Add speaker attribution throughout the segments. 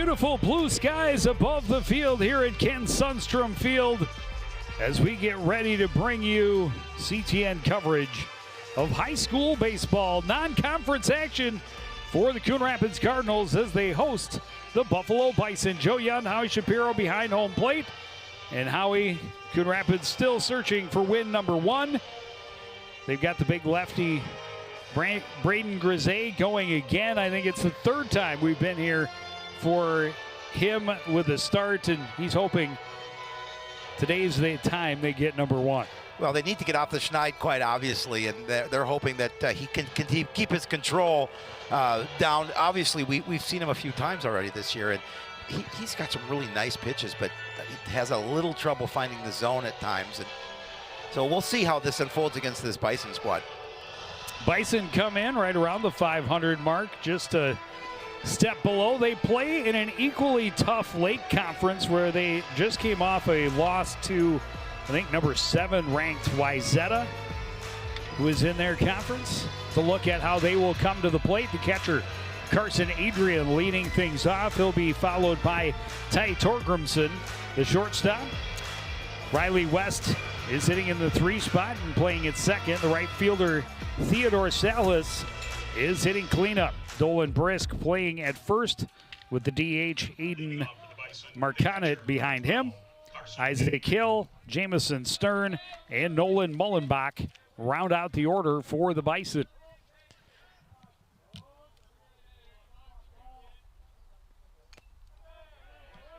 Speaker 1: beautiful blue skies above the field here at Ken Sundstrom Field as we get ready to bring you CTN coverage of high school baseball non-conference action for the Coon Rapids Cardinals as they host the Buffalo Bison. Joe Young, Howie Shapiro behind home plate. And Howie, Coon Rapids still searching for win number one. They've got the big lefty Braden Grisey going again. I think it's the third time we've been here for him with a start, and he's hoping today's the time they get number one.
Speaker 2: Well, they need to get off the schneid, quite obviously, and they're hoping that he can keep his control down. Obviously, we've seen him a few times already this year, and he's got some really nice pitches, but he has a little trouble finding the zone at times. And so we'll see how this unfolds against this Bison squad.
Speaker 1: Bison come in right around the 500 mark, just a step below. They play in an equally tough Lake Conference where they just came off a loss to, I think, number 7 ranked Wayzata, who is in their conference. To look at how they will come to the plate, the catcher Carson Adrian leading things off. He'll be followed by Ty Torgrimson, the shortstop. Riley West is hitting in the 3 spot and playing at second. The right fielder Theodore Salas is hitting cleanup. Dolan Brisk playing at first with the DH Aiden Marconet behind him. Isaac Hill, Jamison Stern, and Nolan Mullenbach round out the order for the Bison.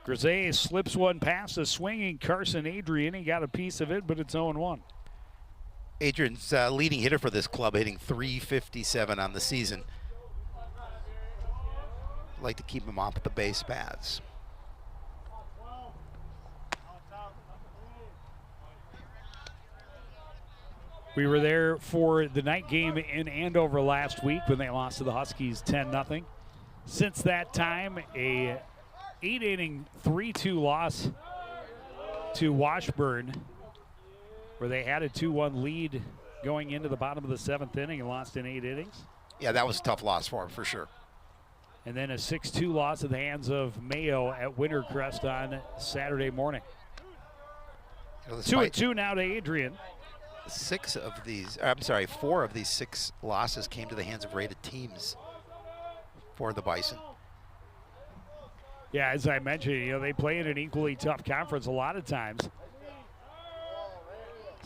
Speaker 1: Grisey slips one past a swinging Carson Adrian. He got a piece of it, but it's 0-1.
Speaker 2: Adrian's leading hitter for this club, hitting .357 on the season. I'd like to keep him off the base paths.
Speaker 1: We were there for the night game in Andover last week when they lost to the Huskies 10-0. Since that time, a 8-inning 3-2 loss to Washburn, where they had a 2-1 lead going into the bottom of the 7th inning and lost in 8 innings.
Speaker 2: Yeah, that was a tough loss for him, for sure.
Speaker 1: And then a 6-2 loss at the hands of Mayo at Wintercrest on Saturday morning. 2-2 now to Adrian.
Speaker 2: 4 of these 6 losses came to the hands of rated teams for the Bison.
Speaker 1: Yeah, as I mentioned, they play in an equally tough conference a lot of times.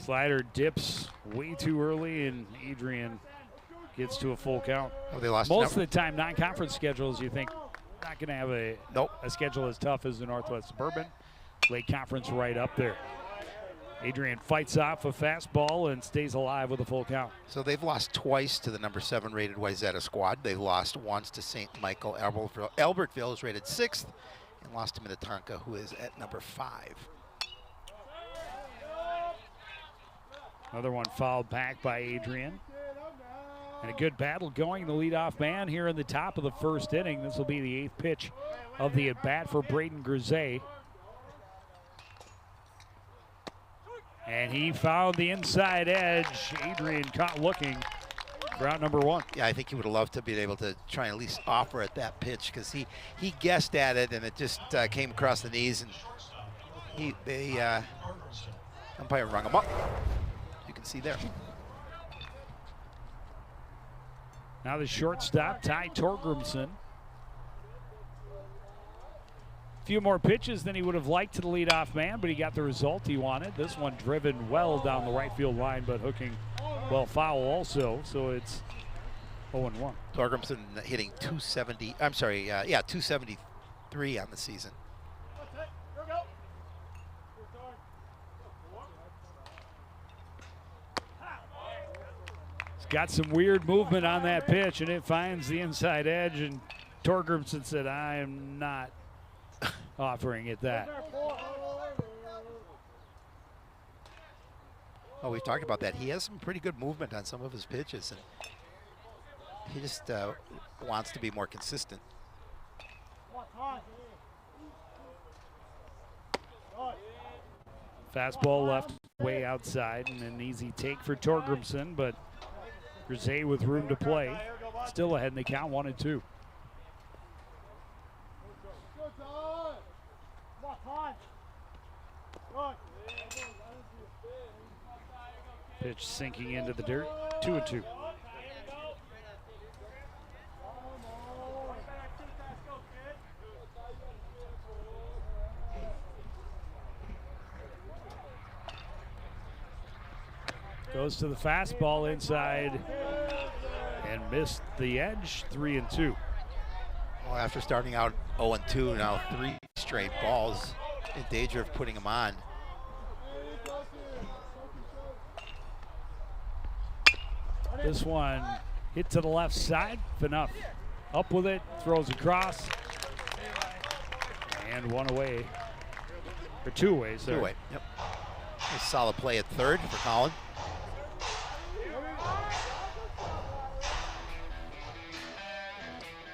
Speaker 1: Slider dips way too early, and Adrian gets to a full count.
Speaker 2: Oh, they lost.
Speaker 1: Most of the time, non-conference schedules, you think, not going to have a schedule as tough as the Northwest Suburban. Lake Conference right up there. Adrian fights off a fastball and stays alive with a full count.
Speaker 2: So they've lost twice to the number 7 rated Wayzata squad. They've lost once to St. Michael. Albertville is rated 6th, and lost to Minnetonka, who is at number 5.
Speaker 1: Another one fouled back by Adrian. And a good battle going. The leadoff man here in the top of the 1st inning. This will be the 8th pitch of the at-bat for Braden Grisey. And he found the inside edge. Adrian caught looking for out number 1.
Speaker 2: Yeah, I think he would have loved to be able to try and at least offer at that pitch, because he guessed at it and it just came across the knees, and the umpire rung him up. You can see there.
Speaker 1: Now the shortstop, Ty Torgrimson. Few more pitches than he would have liked to the leadoff man, but he got the result he wanted. This one driven well down the right field line, but hooking well foul also, so it's 0-1.
Speaker 2: Torgrimson hitting 270, 273 on the season.
Speaker 1: He's got some weird movement on that pitch, and it finds the inside edge, and Torgrimson said, I am not offering it that.
Speaker 2: Oh, we've talked about that. He has some pretty good movement on some of his pitches, and he just wants to be more consistent.
Speaker 1: Fastball left way outside, and an easy take for Torgrimson, but Grisey with room to play. Still ahead in the count, 1-2. Pitch sinking into the dirt. 2-2. Goes to the fastball inside and missed the edge. 3-2.
Speaker 2: Well, after starting out 0-2, now 3 straight balls, in danger of putting him on.
Speaker 1: This one hit to the left side. Enough. Up with it, throws across, and one away. Or 2 away, sorry.
Speaker 2: 2 away. Yep. A solid play at third for Colin.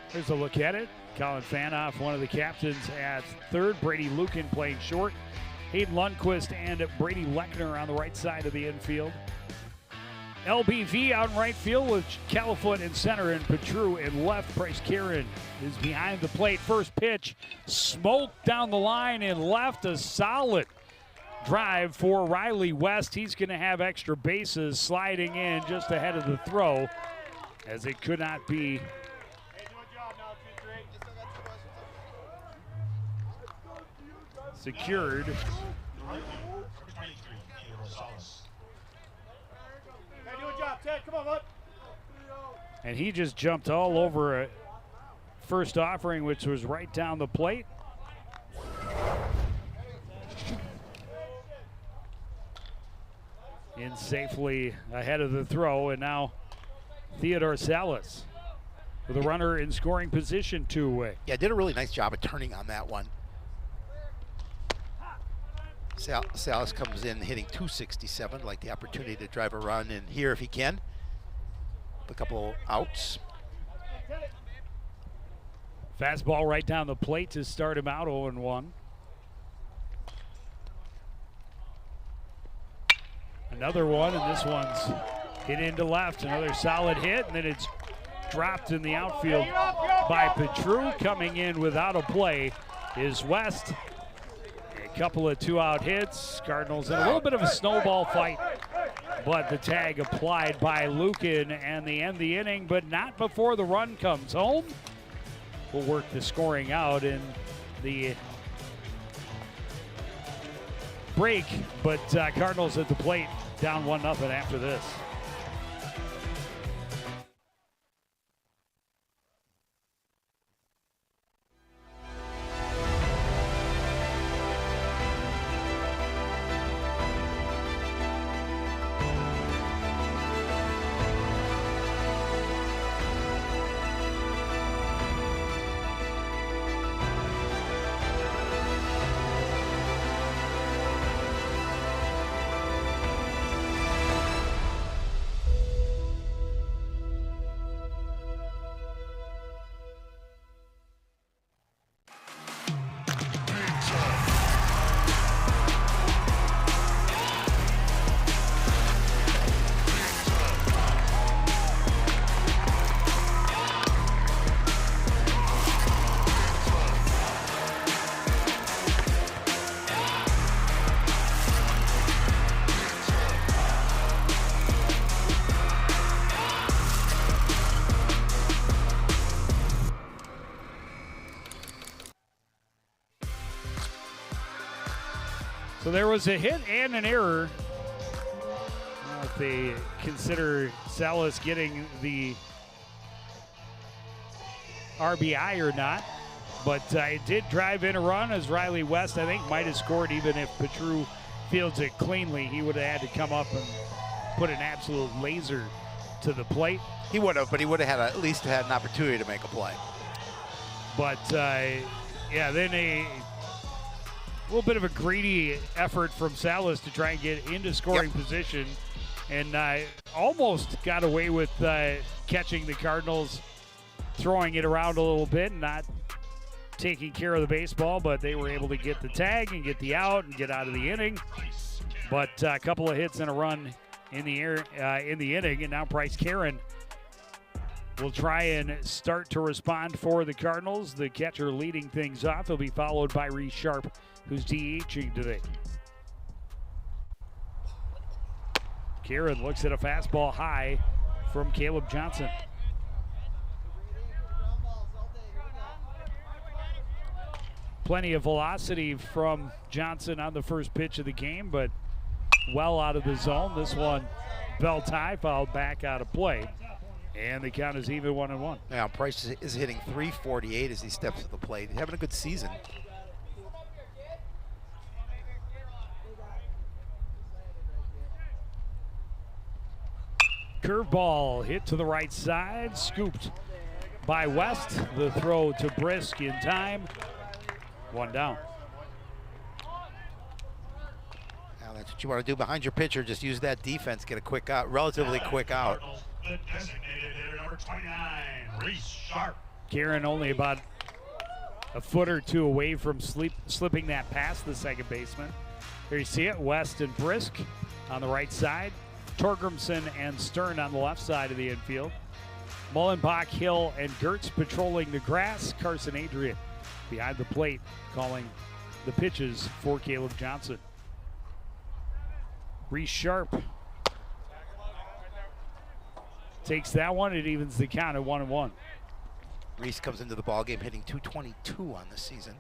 Speaker 1: Here's a look at it. Colin Fanoff, one of the captains at third. Brady Lucan playing short. Hayden Lundquist and Brady Lechner on the right side of the infield. LBV out in right field with Califoot in center and Petru in left. Bryce Karen is behind the plate. First pitch, smoked down the line in left. A solid drive for Riley West. He's going to have extra bases sliding in just ahead of the throw, as it could not be secured. And he just jumped all over a first offering, which was right down the plate. In safely ahead of the throw, and now Theodore Salas with a runner in scoring position, 2 away.
Speaker 2: Yeah, did a really nice job of turning on that one. Salas comes in hitting 267, like the opportunity to drive a run in here if he can. A couple outs.
Speaker 1: Fastball right down the plate to start him out 0-1. Another one, and this one's hit into left. Another solid hit, and then it's dropped in the outfield by Petru. Coming in without a play is West. A couple of 2-out hits. Cardinals in a little bit of a snowball fight, but the tag applied by Lucan, and they end the inning, but not before the run comes home. We'll work the scoring out in the break, but Cardinals at the plate down 1-0 after this. So there was a hit and an error. I don't know if they consider Salas getting the RBI or not, but it did drive in a run, as Riley West, I think, might have scored even if Petru fields it cleanly. He would have had to come up and put an absolute laser to the plate.
Speaker 2: He would have, but he would have had at least had an opportunity to make a play.
Speaker 1: But yeah, then a little bit of a greedy effort from Salas to try and get into scoring position, and almost got away with catching the Cardinals, throwing it around a little bit and not taking care of the baseball, but they were able to get the tag and get the out and get out of the inning. But a couple of hits and a run in the inning, and now Bryce Karen will try and start to respond for the Cardinals. The catcher leading things off. He'll be followed by Reese Sharp, who's DHing today. Kieran looks at a fastball high from Caleb Johnson. Plenty of velocity from Johnson on the first pitch of the game, but well out of the zone. This one, belt high, fouled back out of play. And the count is even 1-1.
Speaker 2: Now Price is hitting .348 as he steps to the plate. He's having a good season.
Speaker 1: Curveball hit to the right side, scooped by West. The throw to Brisk in time. One down.
Speaker 2: Now that's what you want to do behind your pitcher. Just use that defense, get a quick out, relatively quick out.
Speaker 3: The designated hitter, number 29, Reese Sharp.
Speaker 1: Kieran only about a foot or two away from slipping that past the second baseman. Here you see it, West and Brisk on the right side. Torgrimson and Stern on the left side of the infield. Mullenbach, Hill, and Gertz patrolling the grass. Carson Adrian behind the plate calling the pitches for Caleb Johnson. Reese Sharp takes that one. It evens the count at 1-1.
Speaker 2: Reese comes into the ballgame hitting .222 on the season.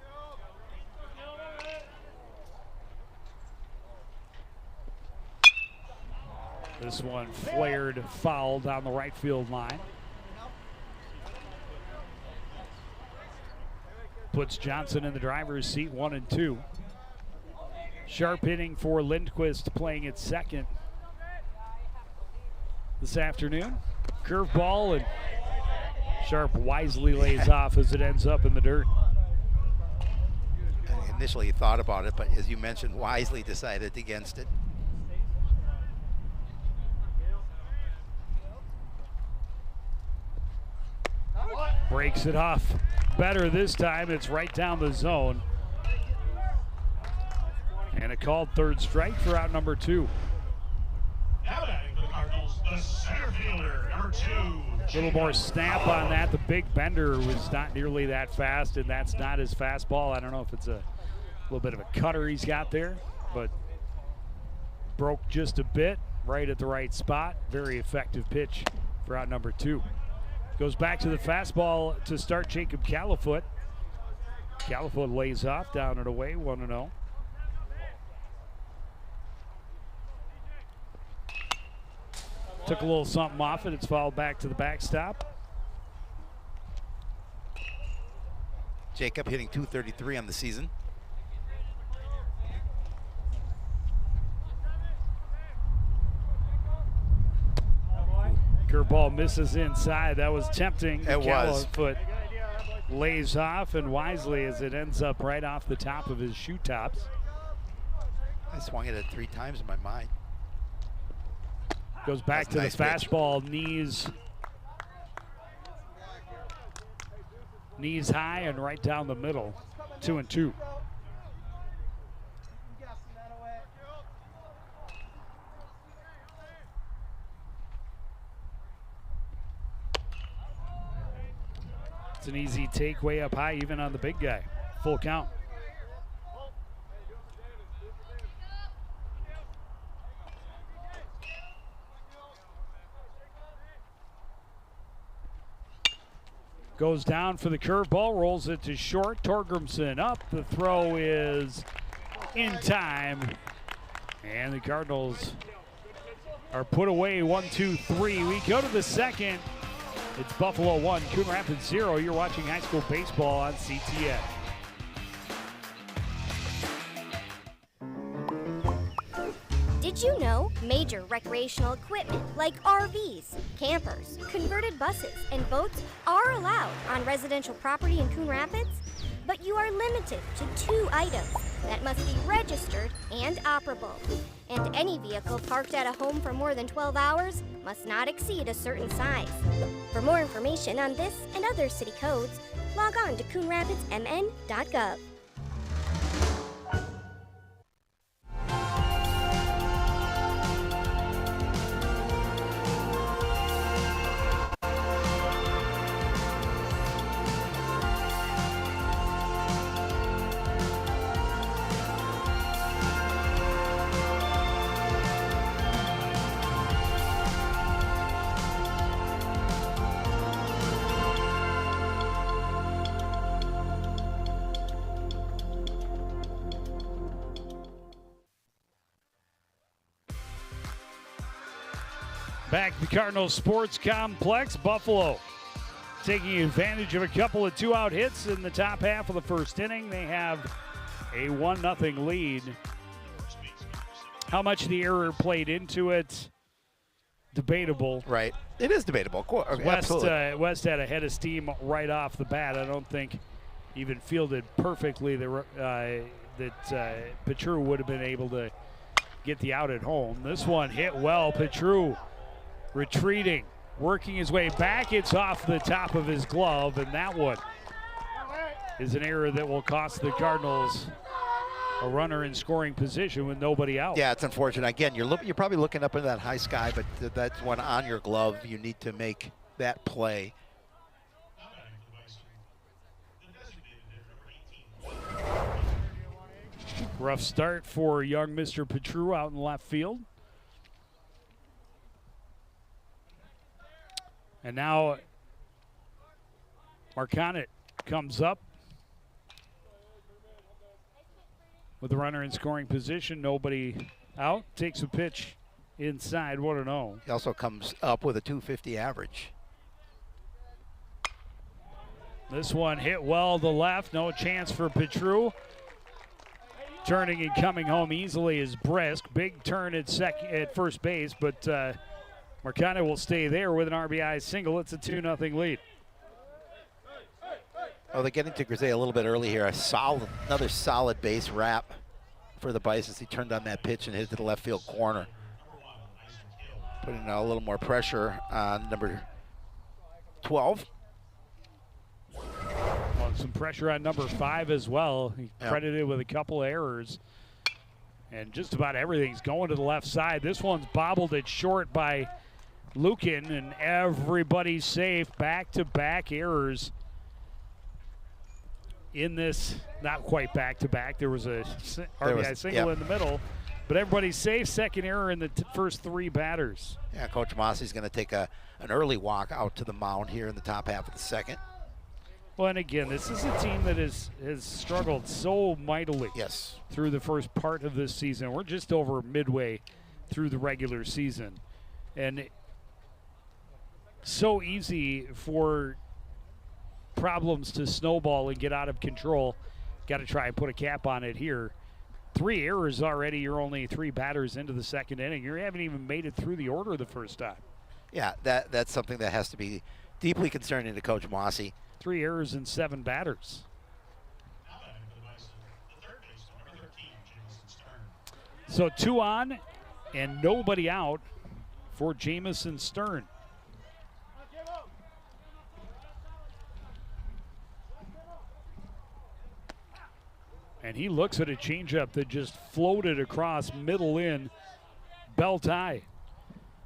Speaker 1: This one flared foul down the right field line. Puts Johnson in the driver's seat, 1-2. Sharp hitting for Lindquist, playing at second this afternoon. Curveball, and Sharp wisely lays off as it ends up in the dirt.
Speaker 2: Initially he thought about it, but as you mentioned, wisely decided against it.
Speaker 1: Breaks it off better this time. It's right down the zone. And a called third strike for out number 2.
Speaker 3: Now batting for the Cardinals, the center fielder, number 2.
Speaker 1: A little more snap on that. The big bender was not nearly that fast, and that's not his fastball. I don't know if it's a little bit of a cutter he's got there, but broke just a bit, right at the right spot. Very effective pitch for out number 2. Goes back to the fastball to start Jacob Califoot. Califoot lays off, down and away, 1-0. Took a little something off it. It's fouled back to the backstop.
Speaker 2: Jacob hitting .233 on the season.
Speaker 1: Curveball misses inside. That was tempting.
Speaker 2: It was.
Speaker 1: Califoot lays off, and wisely as it ends up right off the top of his shoe tops.
Speaker 2: I swung at it 3 times in my mind.
Speaker 1: Goes back to
Speaker 2: nice
Speaker 1: the fastball, knees high and right down the middle. 2-2. It's an easy take way up high, even on the big guy. Full count. Goes down for the curveball, rolls it to short. Torgrimson up. The throw is in time. And the Cardinals are put away 1-2-3. We go to the second. It's Buffalo 1, Coon Rapids 0. You're watching high school baseball on CTN.
Speaker 4: Did you know major recreational equipment like RVs, campers, converted buses, and boats are allowed on residential property in Coon Rapids? But you are limited to 2 items that must be registered and operable. And any vehicle parked at a home for more than 12 hours must not exceed a certain size. For more information on this and other city codes, log on to coonrapidsmn.gov.
Speaker 1: Back to the Cardinals Sports Complex. Buffalo taking advantage of a couple of two-out hits in the top half of the first inning. They have a 1-0 lead. How much the error played into it, debatable.
Speaker 2: Right. It is debatable.
Speaker 1: West had a head of steam right off the bat. I don't think even fielded perfectly that Petru would have been able to get the out at home. This one hit well. Petru retreating, working his way back. It's off the top of his glove, and that one is an error that will cost the Cardinals a runner in scoring position with nobody out.
Speaker 2: Yeah, it's unfortunate. Again, you're probably looking up into that high sky, but that's one on your glove. You need to make that play.
Speaker 1: Rough start for young Mr. Petru out in left field. And now Marconet comes up with the runner in scoring position. Nobody out. Takes a pitch inside. 1-0.
Speaker 2: He also comes up with a .250 average.
Speaker 1: This one hit well to left. No chance for Petru. Turning and coming home easily is Brisk. Big turn at first base, but Marcano will stay there with an RBI single. It's a 2-0 lead.
Speaker 2: Oh, they're getting to Grisey a little bit early here. Another solid base wrap for the Bisons. He turned on that pitch and hit it to the left field corner. Putting a little more pressure on number 12.
Speaker 1: Some pressure on number 5 as well. He credited with a couple of errors. And just about everything's going to the left side. This one's bobbled it short by Lukin, and everybody's safe. Back-to-back errors in this. Not quite back-to-back. There was a RBI single in the middle. But everybody's safe. Second error in the first 3 batters.
Speaker 2: Yeah, Coach Mossey's going to take an early walk out to the mound here in the top half of the second.
Speaker 1: Well, and again, this is a team that has struggled so mightily through the first part of this season. We're just over midway through the regular season. And so easy for problems to snowball and get out of control. Got to try and put a cap on it here. 3 errors already. You're only 3 batters into the second inning. You haven't even made it through the order the first time.
Speaker 2: Yeah, that's something that has to be deeply concerning to Coach Mossey.
Speaker 1: 3 errors and 7 batters. So 2 on and nobody out for Jamison Stern. And he looks at a changeup that just floated across middle in, belt high.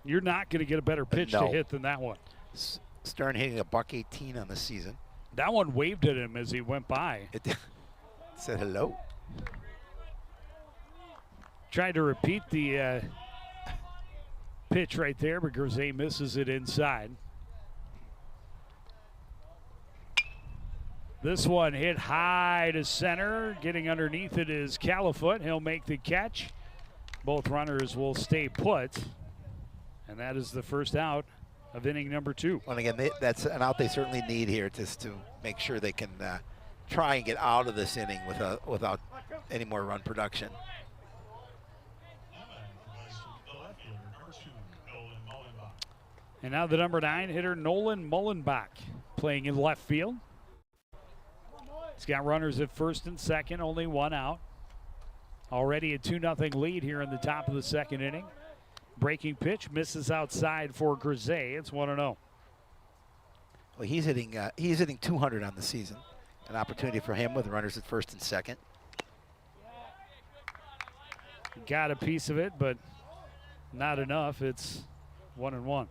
Speaker 1: You're not going to get a better pitch to hit than that one.
Speaker 2: Stern hitting a $118 on the season.
Speaker 1: That one waved at him as he went by.
Speaker 2: It said hello.
Speaker 1: Tried to repeat the pitch right there, but Grisey misses it inside. This one hit high to center. Getting underneath it is Califoot. He'll make the catch. Both runners will stay put. And that is the first out of inning number 2.
Speaker 2: And again, that's an out they certainly need here just to make sure they can try and get out of this inning without any more run production.
Speaker 1: And now the number 9 hitter, Nolan Mullenbach, playing in left field. He's got runners at first and second, only 1 out. Already a 2-0 lead here in the top of the second inning. Breaking pitch misses outside for Grisey. It's 1-0.
Speaker 2: Well, he's hitting 200 on the season. An opportunity for him with runners at first and second.
Speaker 1: Got a piece of it, but not enough. It's 1-1.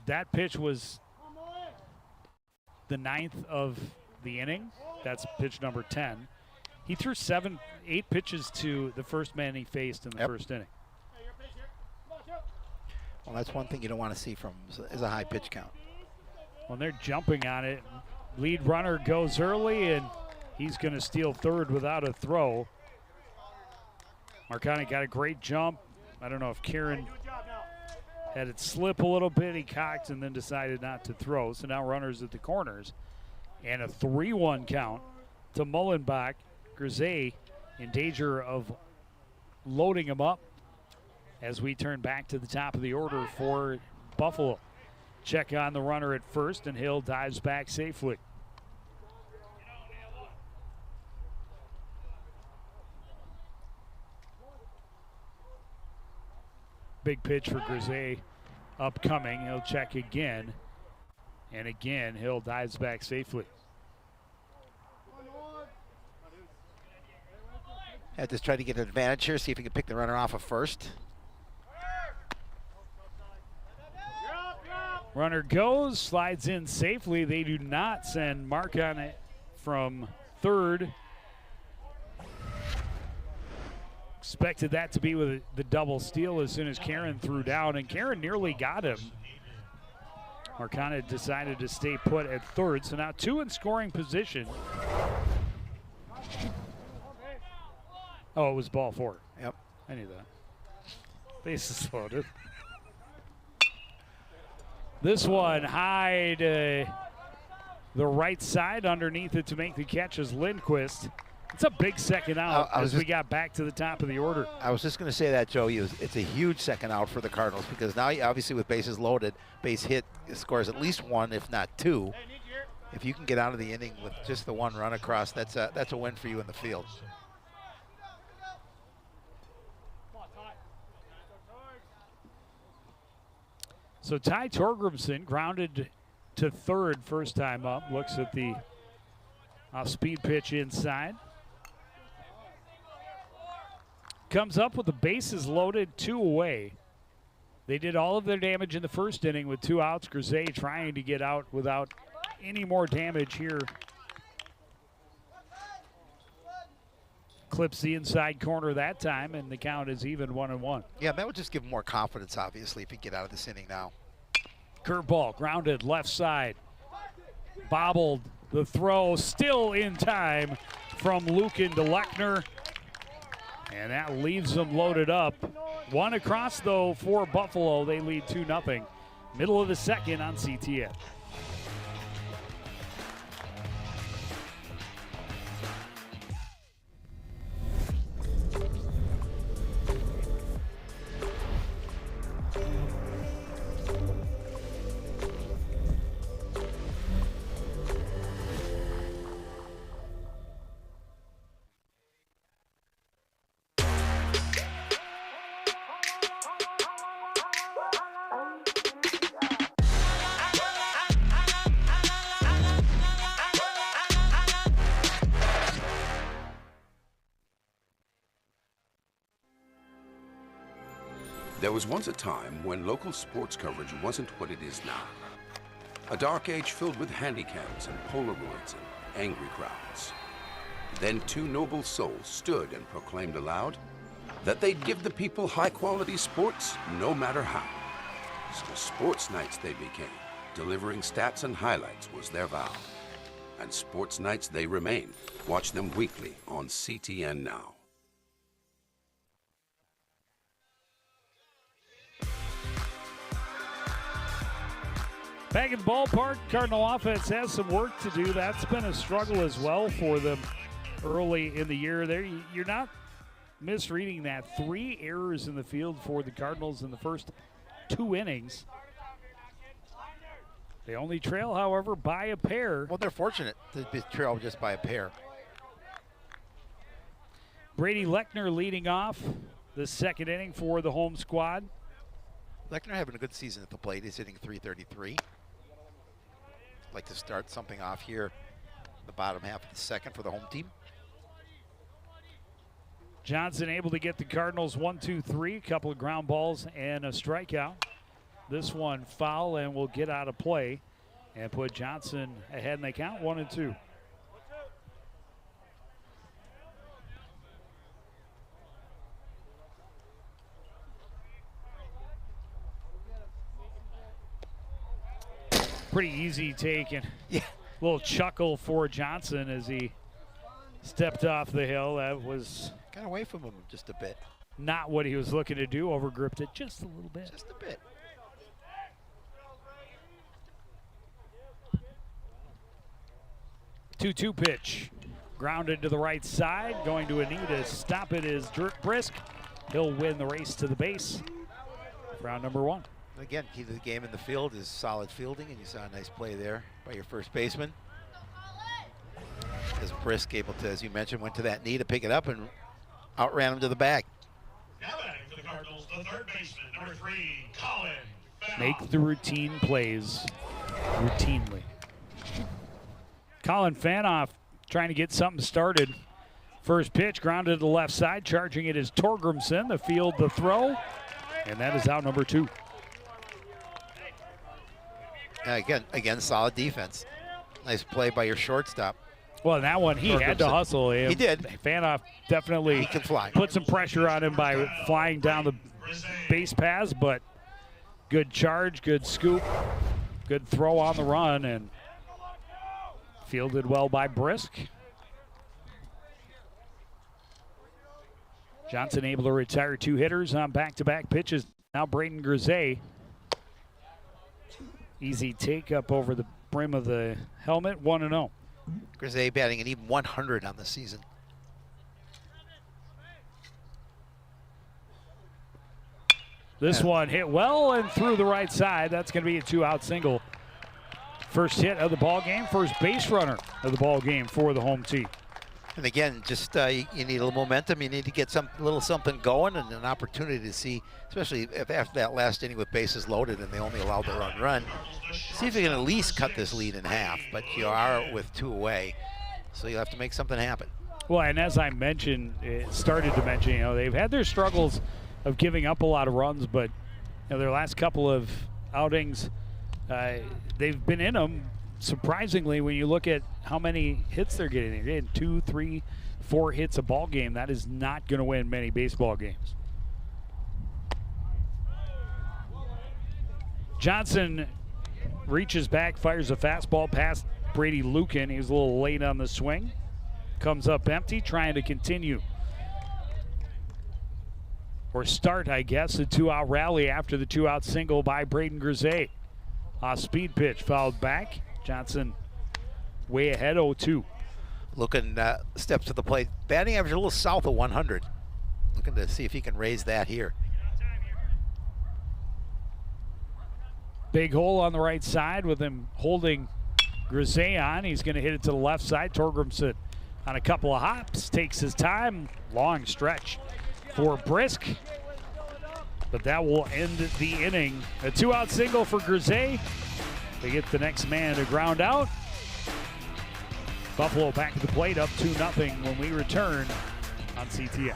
Speaker 1: That pitch was the 9th of the inning. That's pitch number 10. He threw 8 pitches to the first man he faced in the first inning.
Speaker 2: Well, that's one thing you don't want to see from is a high pitch count.
Speaker 1: When they're jumping on it, lead runner goes early, and he's going to steal third without a throw. Marconi got a great jump. I don't know if Karen had it slip a little bit. He cocked and then decided not to throw. So now runners at the corners. And a 3-1 count to Mullenbach. Grisey in danger of loading him up as we turn back to the top of the order for Buffalo. Check on the runner at first, and Hill dives back safely. Big pitch for Grisey upcoming. He'll check again. And again, Hill dives back safely.
Speaker 2: Had to try to get an advantage here, see if he can pick the runner off of first.
Speaker 1: Runner goes, slides in safely. They do not send Marconi from third. Expected that to be with the double steal as soon as Karen threw down, and Karen nearly got him. Marconi decided to stay put at third, so now 2 in scoring position. Oh, it was ball 4.
Speaker 2: Yep.
Speaker 1: I knew that. Bases loaded. This one high to the right side. Underneath it to make the catch is Lindquist. It's a big second out as we got back to the top of the order.
Speaker 2: I was just going to say that, Joe. It's a huge second out for the Cardinals because now, obviously, with bases loaded, base hit scores at least 1, if not 2. If you can get out of the inning with just the 1 run across, that's a win for you in the field.
Speaker 1: So Ty Torgrimson grounded to third first time up. Looks at the speed pitch inside. Comes up with the bases loaded, 2 away. They did all of their damage in the first inning with 2 outs. Grisey trying to get out without any more damage here. Clips the inside corner that time, and the count is even 1-1.
Speaker 2: Yeah, that would just give him more confidence, obviously, if he get out of this inning now.
Speaker 1: Curveball grounded left side. Bobbled the throw, still in time from Lukin to Lechner. And that leaves them loaded up. 1 across, though, for Buffalo. They lead 2-0. Middle of the second on CTN.
Speaker 5: There was once a time when local sports coverage wasn't what it is now. A dark age filled with handicaps and Polaroids and angry crowds. Then 2 noble souls stood and proclaimed aloud that they'd give the people high-quality sports no matter how. So Sports Nights they became. Delivering stats and highlights was their vow. And Sports Nights they remain. Watch them weekly on CTN Now.
Speaker 1: Back at the ballpark, Cardinal offense has some work to do. That's been a struggle as well for them early in the year. There, you're not misreading that. 3 errors in the field for the Cardinals in the first 2 innings. They only trail, however, by a pair.
Speaker 2: Well, they're fortunate to be trailed just by a pair.
Speaker 1: Brady Lechner leading off the second inning for the home squad.
Speaker 2: Lechner having a good season at the plate. He's hitting .333. Like to start something off here, the bottom half of the second for the home team.
Speaker 1: Johnson able to get the Cardinals 1-2-3, a couple of ground balls and a strikeout. This one foul and will get out of play and put Johnson ahead in the count, 1-2. Pretty easy take and
Speaker 2: yeah,
Speaker 1: a little chuckle for Johnson as he stepped off the hill. That was
Speaker 2: got away from him just a bit.
Speaker 1: not what he was looking to do. Overgripped it just a little bit.
Speaker 2: Just a bit.
Speaker 1: Two-two pitch. Grounded to the right side. Going to a knee to stop it is Brisk. He'll win the race to the base. Round number 1.
Speaker 2: Again, key to the game in the field is solid fielding, and you saw a nice play there by your first baseman. As Brisk able to, as you mentioned, went to that knee to pick it up and outran him to the bag.
Speaker 3: Now batting for the Cardinals, the third baseman, number 3, Colin.
Speaker 1: Make the routine plays routinely. Colin Fanoff trying to get something started. First pitch grounded to the left side. Charging it is Torgrimson. The field, the throw. And that is out number 2.
Speaker 2: Again, solid defense. Nice play by your shortstop.
Speaker 1: Well, that one he had to hustle.
Speaker 2: He did.
Speaker 1: Fanoff definitely
Speaker 2: He can fly.
Speaker 1: Put some pressure on him by flying down the base paths, but good charge, good scoop, good throw on the run, and fielded well by Brisk. Johnson able to retire 2 hitters on back-to-back pitches. Now Braden Grisey. Easy take up over the brim of the helmet, 1-0.
Speaker 2: Grisey batting an even 100 on the season.
Speaker 1: This one hit well and through the right side. That's going to be a 2-out single. First hit of the ball game, first base runner of the ball game for the home team.
Speaker 2: And again, just you need a little momentum. You need to get a little something going and an opportunity to see, especially if after that last inning with bases loaded and they only allowed the run. See if you can at least cut this lead in half, but you are with 2 away, so you'll have to make something happen.
Speaker 1: Well, and as I mentioned, started to mention, they've had their struggles of giving up a lot of runs, but their last couple of outings, they've been in them. Surprisingly, when you look at how many hits they're getting, they're getting 2, 3, 4 hits a ball game. That is not going to win many baseball games. Johnson reaches back, fires a fastball past Brady Lucan. He was a little late on the swing. Comes up empty, trying to continue. Or start, I guess, the 2-out rally after the 2-out single by Braden Grisey. Speed pitch fouled back. Johnson way ahead, 0-2.
Speaker 2: Looking steps to the plate. Batting average a little south of 100. Looking to see if he can raise that here.
Speaker 1: Big hole on the right side with him holding Grisey on. He's going to hit it to the left side. Torgrimson on a couple of hops, takes his time. Long stretch for Brisk. But that will end the inning. A 2-out single for Grisey. They get the next man to ground out. Buffalo back at the plate, up 2-0 when we return on CTN.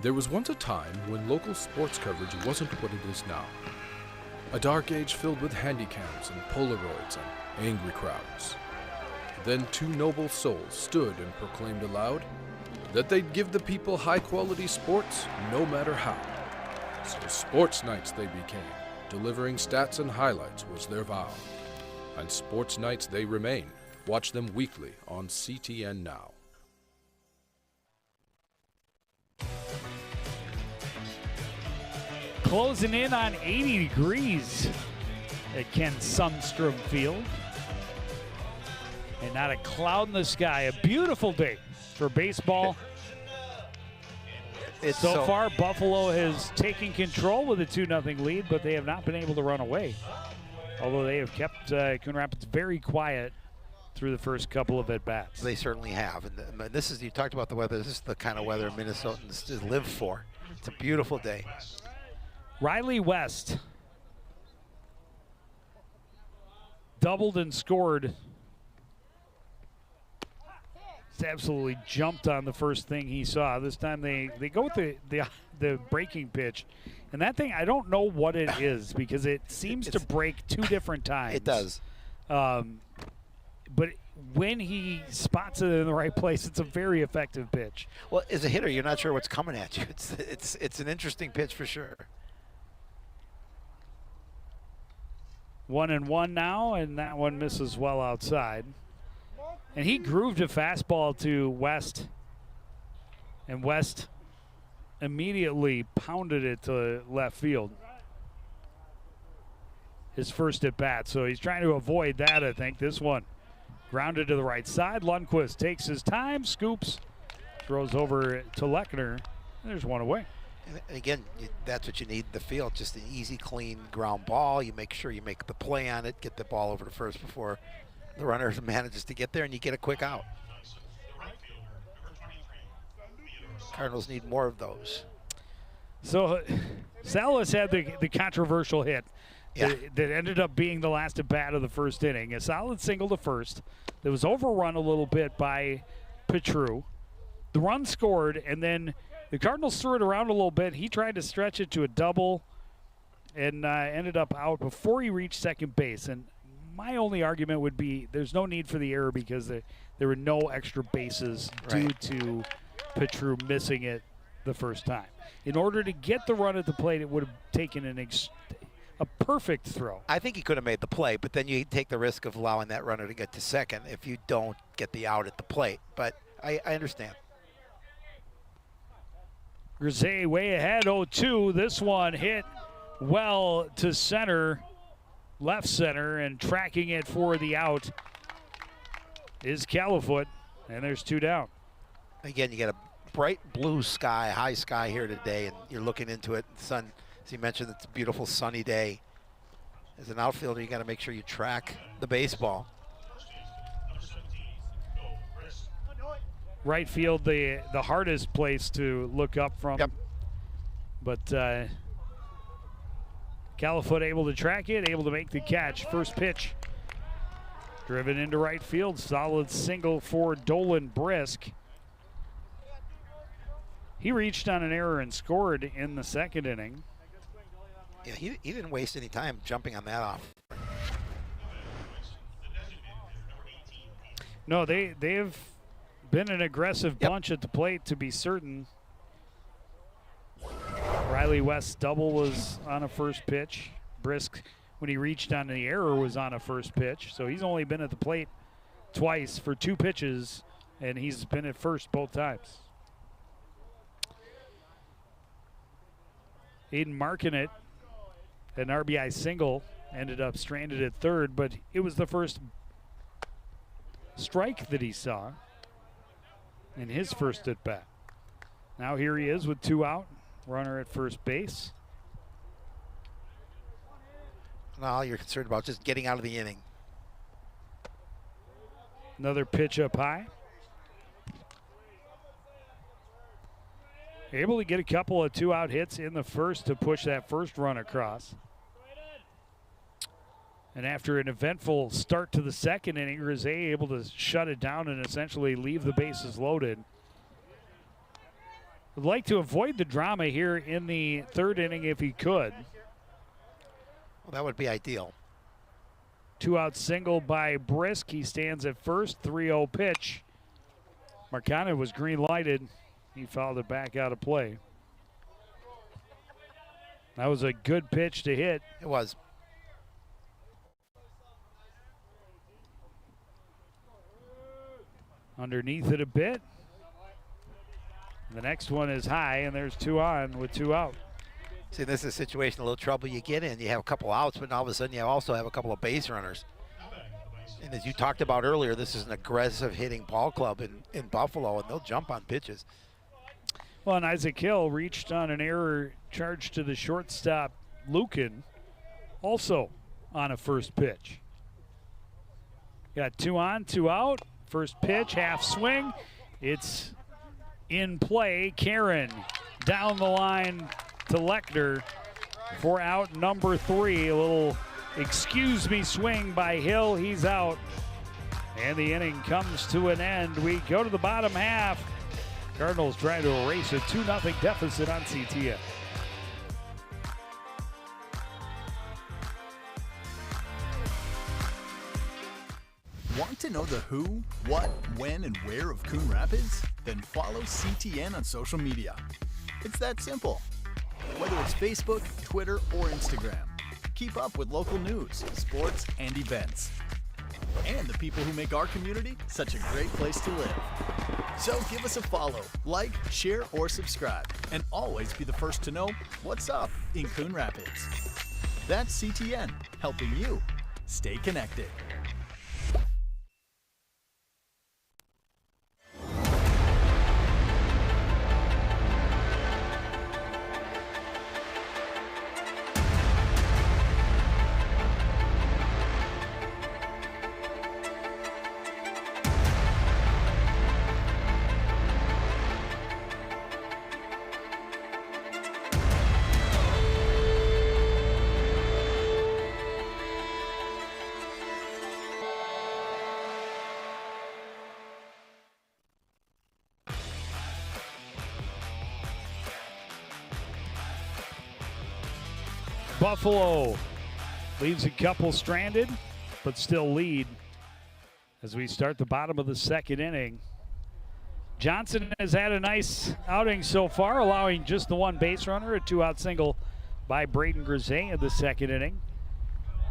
Speaker 6: There was once a time when local sports coverage wasn't what it is now. A dark age filled with handycams and Polaroids and angry crowds. Then 2 noble souls stood and proclaimed aloud that they'd give the people high-quality sports no matter how. So sports nights they became. Delivering stats and highlights was their vow. And sports nights they remain. Watch them weekly on CTN Now.
Speaker 1: Closing in on 80 degrees at Ken Sundstrom Field. And not a cloud in the sky. A beautiful day for baseball. So far, Buffalo has taken control with a 2-0 lead, but they have not been able to run away. Although they have kept Coon Rapids very quiet through the first couple of at-bats.
Speaker 2: They certainly have. And this is, you talked about the weather, this is the kind of weather Minnesotans live for. It's a beautiful day.
Speaker 1: Riley West doubled and scored just absolutely jumped on the first thing he saw. This time they go with the breaking pitch. And that thing, I don't know what it is because it seems to break 2 different times.
Speaker 2: It does.
Speaker 1: But when he spots it in the right place, it's a very effective pitch.
Speaker 2: Well, as a hitter, you're not sure what's coming at you. It's an interesting pitch for sure.
Speaker 1: 1-1 now, and that one misses well outside. And he grooved a fastball to West, and West immediately pounded it to left field. His first at bat, so he's trying to avoid that, I think. This one grounded to the right side. Lundqvist takes his time, scoops, throws over to Lechner, and there's one away.
Speaker 2: And again, that's what you need in the field, just an easy, clean ground ball. You make sure you make the play on it, get the ball over to first before the runner manages to get there, and you get a quick out. Cardinals need more of those.
Speaker 1: So Salas had the controversial hit that ended up being the last at bat of the first inning. A solid single to first that was overrun a little bit by Petru. The run scored, and then the Cardinals threw it around a little bit. He tried to stretch it to a double and ended up out before he reached second base. And my only argument would be there's no need for the error because there were no extra bases due to Petru missing it the first time. In order to get the run at the plate, it would have taken a perfect throw.
Speaker 2: I think he could have made the play, but then you take the risk of allowing that runner to get to second if you don't get the out at the plate. But I understand.
Speaker 1: Grisey way ahead, 0-2. This one hit well to center, left center, and tracking it for the out is Califoot, and there's 2 down.
Speaker 2: Again, you got a bright blue sky, high sky here today, and you're looking into it. The sun, as you mentioned, it's a beautiful sunny day. As an outfielder, you got to make sure you track the baseball.
Speaker 1: Right field, the hardest place to look up from.
Speaker 2: Yep.
Speaker 1: But Califoot able to track it, able to make the catch. First pitch driven into right field. Solid single for Dolan Brisk. He reached on an error and scored in the second inning.
Speaker 2: Yeah, he didn't waste any time jumping on that off.
Speaker 1: No, they've been an aggressive bunch at the plate, to be certain. Riley West's double was on a first pitch. Brisk, when he reached on the error, was on a first pitch. So he's only been at the plate twice for 2 pitches, and he's been at first both times. Aiden Markinet, an RBI single, ended up stranded at third, but it was the first strike that he saw in his first at bat. Now here he is with 2 out, runner at first base.
Speaker 2: Now all you're concerned about just getting out of the inning.
Speaker 1: Another pitch up high. Able to get a couple of 2-out hits in the first to push that first run across. And after an eventful start to the second inning, Grisey able to shut it down and essentially leave the bases loaded. Would like to avoid the drama here in the third inning if he could.
Speaker 2: Well, that would be ideal.
Speaker 1: 2-out single by Brisk. He stands at first. 3-0 pitch. Marcano was green lighted. He fouled it back out of play. That was a good pitch to hit.
Speaker 2: It was.
Speaker 1: Underneath it a bit. The next one is high, and there's 2 on with 2 out.
Speaker 2: See, this is a situation, a little trouble you get in. You have a couple outs, but all of a sudden you also have a couple of base runners. And as you talked about earlier, this is an aggressive hitting ball club in Buffalo, and they'll jump on pitches.
Speaker 1: Well, and Isaac Hill reached on an error charged to the shortstop, Lukin, also on a first pitch. Got 2 on, 2 out. First pitch, half swing. It's in play. Karen down the line to Lechner for out number 3. A little excuse me swing by Hill. He's out. And the inning comes to an end. We go to the bottom half. Cardinals trying to erase a 2-0 deficit on CTN.
Speaker 7: Want to know the who, what, when, and where of Coon Rapids? Then follow CTN on social media. It's that simple. Whether it's Facebook, Twitter, or Instagram, keep up with local news, sports, and events. And the people who make our community such a great place to live. So give us a follow, like, share, or subscribe, and always be the first to know what's up in Coon Rapids. That's CTN, helping you stay connected.
Speaker 1: Buffalo leaves a couple stranded, but still lead as we start the bottom of the second inning. Johnson has had a nice outing so far, allowing just the one base runner, a 2-out single by Braden Grisey in the second inning.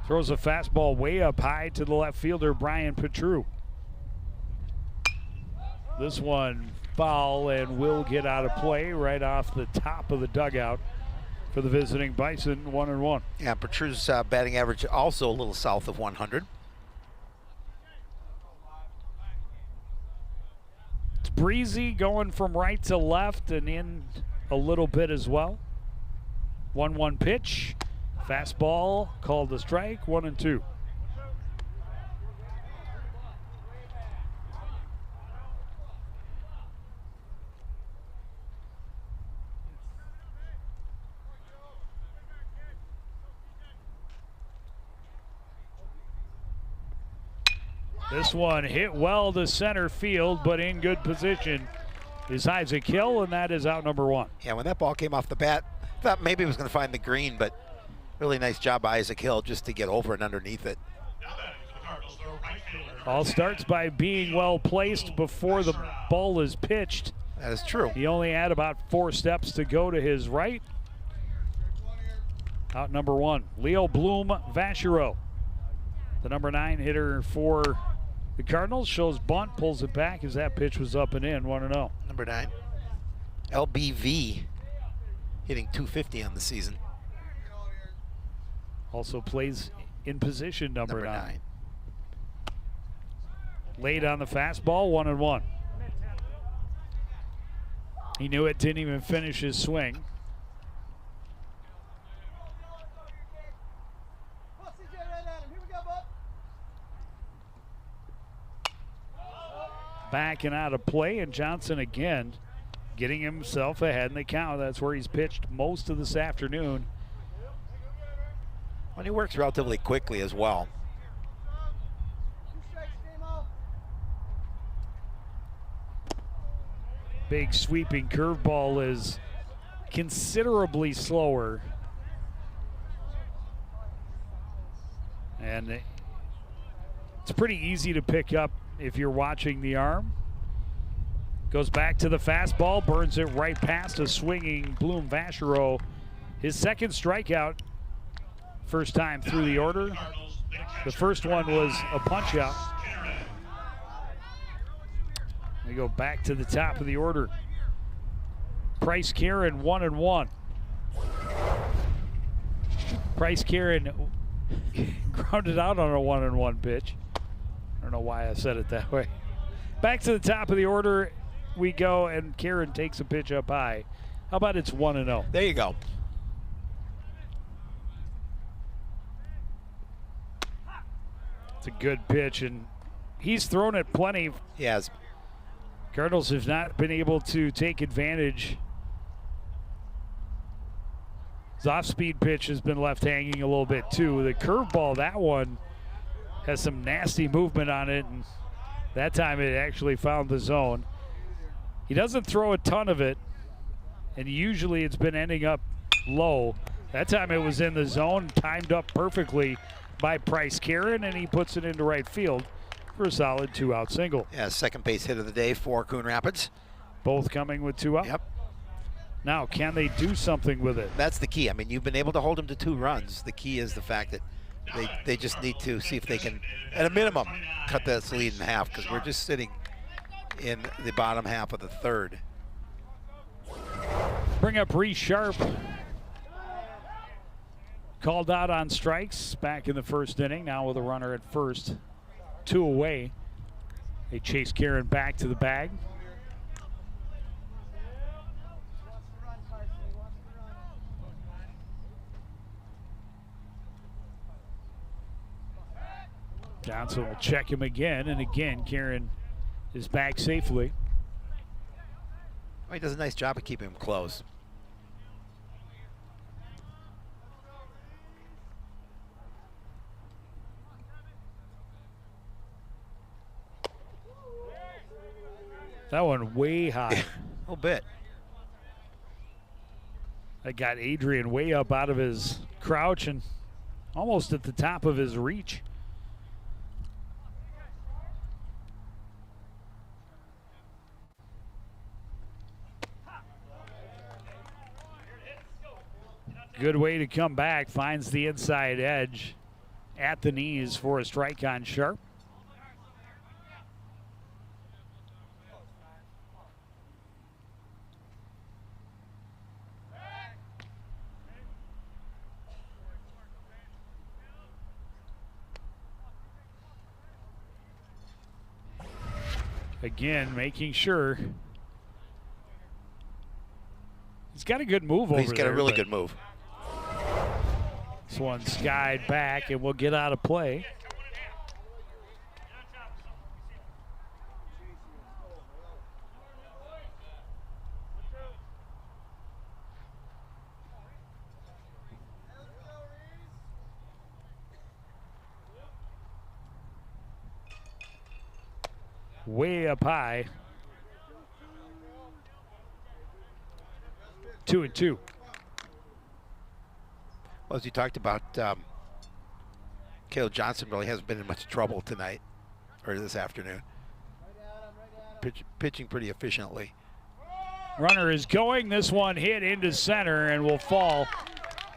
Speaker 1: Throws a fastball way up high to the left fielder, Brian Petru. This one foul and will get out of play right off the top of the dugout for the visiting Bison, 1-1.
Speaker 2: Yeah, Petru's batting average also a little south of 100.
Speaker 1: It's breezy going from right to left and in a little bit as well. 1-1 pitch. Fastball called a strike, 1-2. This one hit well to center field, but in good position is Isaac Hill, and that is out number one.
Speaker 2: Yeah, when that ball came off the bat, thought maybe it was going to find the green, but really nice job by Isaac Hill just to get over and underneath it.
Speaker 1: All starts by being well placed before the ball is pitched.
Speaker 2: That is true.
Speaker 1: He only had about 4 steps to go to his right. Out number one, Leo Bloom Vachereau, the number 9 hitter for the Cardinals. Shows bunt, pulls it back as that pitch was up and in, 1-0.
Speaker 2: Number 9. LBV hitting 250 on the season.
Speaker 1: Also plays in position, number 9. Late on the fastball, 1-1. He knew it, didn't even finish his swing. Back and out of play, and Johnson again getting himself ahead in the count. That's where he's pitched most of this afternoon.
Speaker 2: Well, he works relatively quickly as well.
Speaker 1: Big sweeping curveball is considerably slower. And it's pretty easy to pick up if you're watching the arm. Goes back to the fastball, burns it right past a swinging Bloom Vachereau. His second strikeout, first time through the order. The first one was a punch out. We go back to the top of the order. Price Karen, 1-1. Price Karen grounded out on a 1-1 pitch. I don't know why I said it that way. Back to the top of the order we go, and Karen takes a pitch up high. How about it's 1-0?
Speaker 2: There you go.
Speaker 1: It's a good pitch, and he's thrown it plenty.
Speaker 2: He has.
Speaker 1: Cardinals have not been able to take advantage. His off-speed pitch has been left hanging a little bit too. The curveball, that one has some nasty movement on it, and That time it actually found the zone. He doesn't throw a ton of it, and usually it's been ending up low. That time it was in the zone, timed up perfectly by Price Karen, and he puts it into right field for a solid 2-out single.
Speaker 2: Yeah, second base hit of the day for Coon Rapids.
Speaker 1: Both coming with 2 out.
Speaker 2: Yep.
Speaker 1: Now, can they do something with it?
Speaker 2: That's the key. I mean, you've been able to hold them to 2 runs. The key is the fact that they just need to see if they can, at a minimum, cut this lead in half, because we're just sitting in the bottom half of the third.
Speaker 1: Bring up Reese Sharp. Called out on strikes back in the first inning. Now with a runner at first. 2 away. They chase Karen back to the bag. Johnson will check him again, and again, Karen is back safely.
Speaker 2: Well, he does a nice job of keeping him close.
Speaker 1: That one way high.
Speaker 2: A little bit.
Speaker 1: That got Adrian way up out of his crouch and almost at the top of his reach. Good way to come back. Finds the inside edge at the knees for a strike on Sharp. Again, making sure. He's got a good move over there.
Speaker 2: He's got a really good move.
Speaker 1: This one skied back and will get out of play. Way up high. 2-2.
Speaker 2: Well, as you talked about, Caleb Johnson really hasn't been in much trouble tonight, or this afternoon. Pitching pretty efficiently.
Speaker 1: Runner is going. This one hit into center and will fall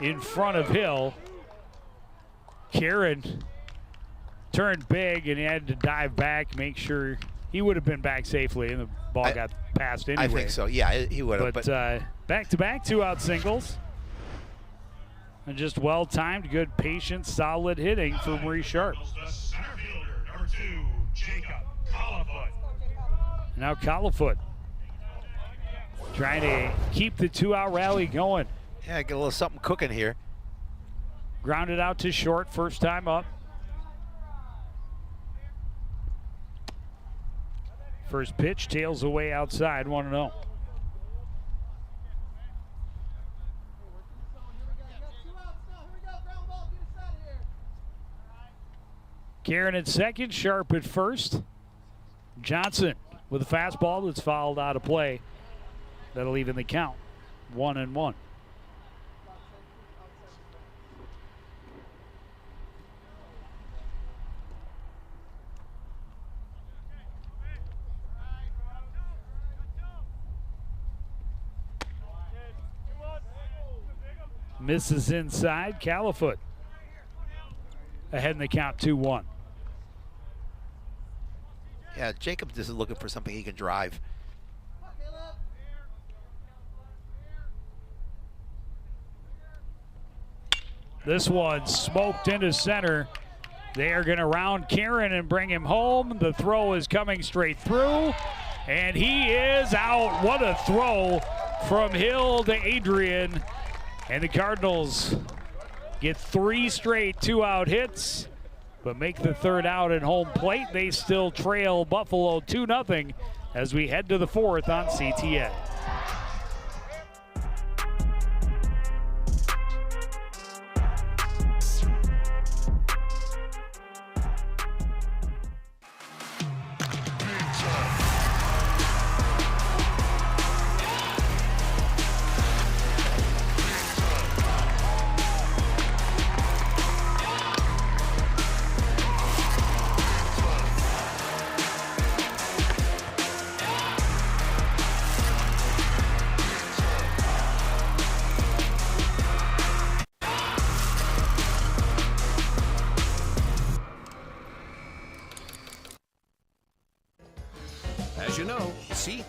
Speaker 1: in front of Hill. Karen turned big and he had to dive back, make sure he would have been back safely, and the ball got passed anyway.
Speaker 2: I think so. Yeah, he would have.
Speaker 1: But back-to-back 2-out singles. And just well-timed, good, patient, solid hitting for Maurice Sharp.
Speaker 3: The center fielder, number 2, Jacob Collifoot.
Speaker 1: Now Collifoot trying to keep the 2-out rally going.
Speaker 2: Yeah, get a little something cooking here.
Speaker 1: Grounded out to short, first time up. First pitch, tails away outside, 1-0. Karen at second, Sharp at first. Johnson with a fastball that's fouled out of play. That'll even the count, 1-1. Misses inside, Califoot ahead in the count, 2-1.
Speaker 2: Yeah, Jacob just is looking for something he can drive.
Speaker 1: This one smoked into center. They are going to round Karen and bring him home. The throw is coming straight through, and he is out. What a throw from Hill to Adrian. And the Cardinals get 3 straight 2-out hits, but make the third out at home plate. They still trail Buffalo 2-0 as we head to the 4th on CTN.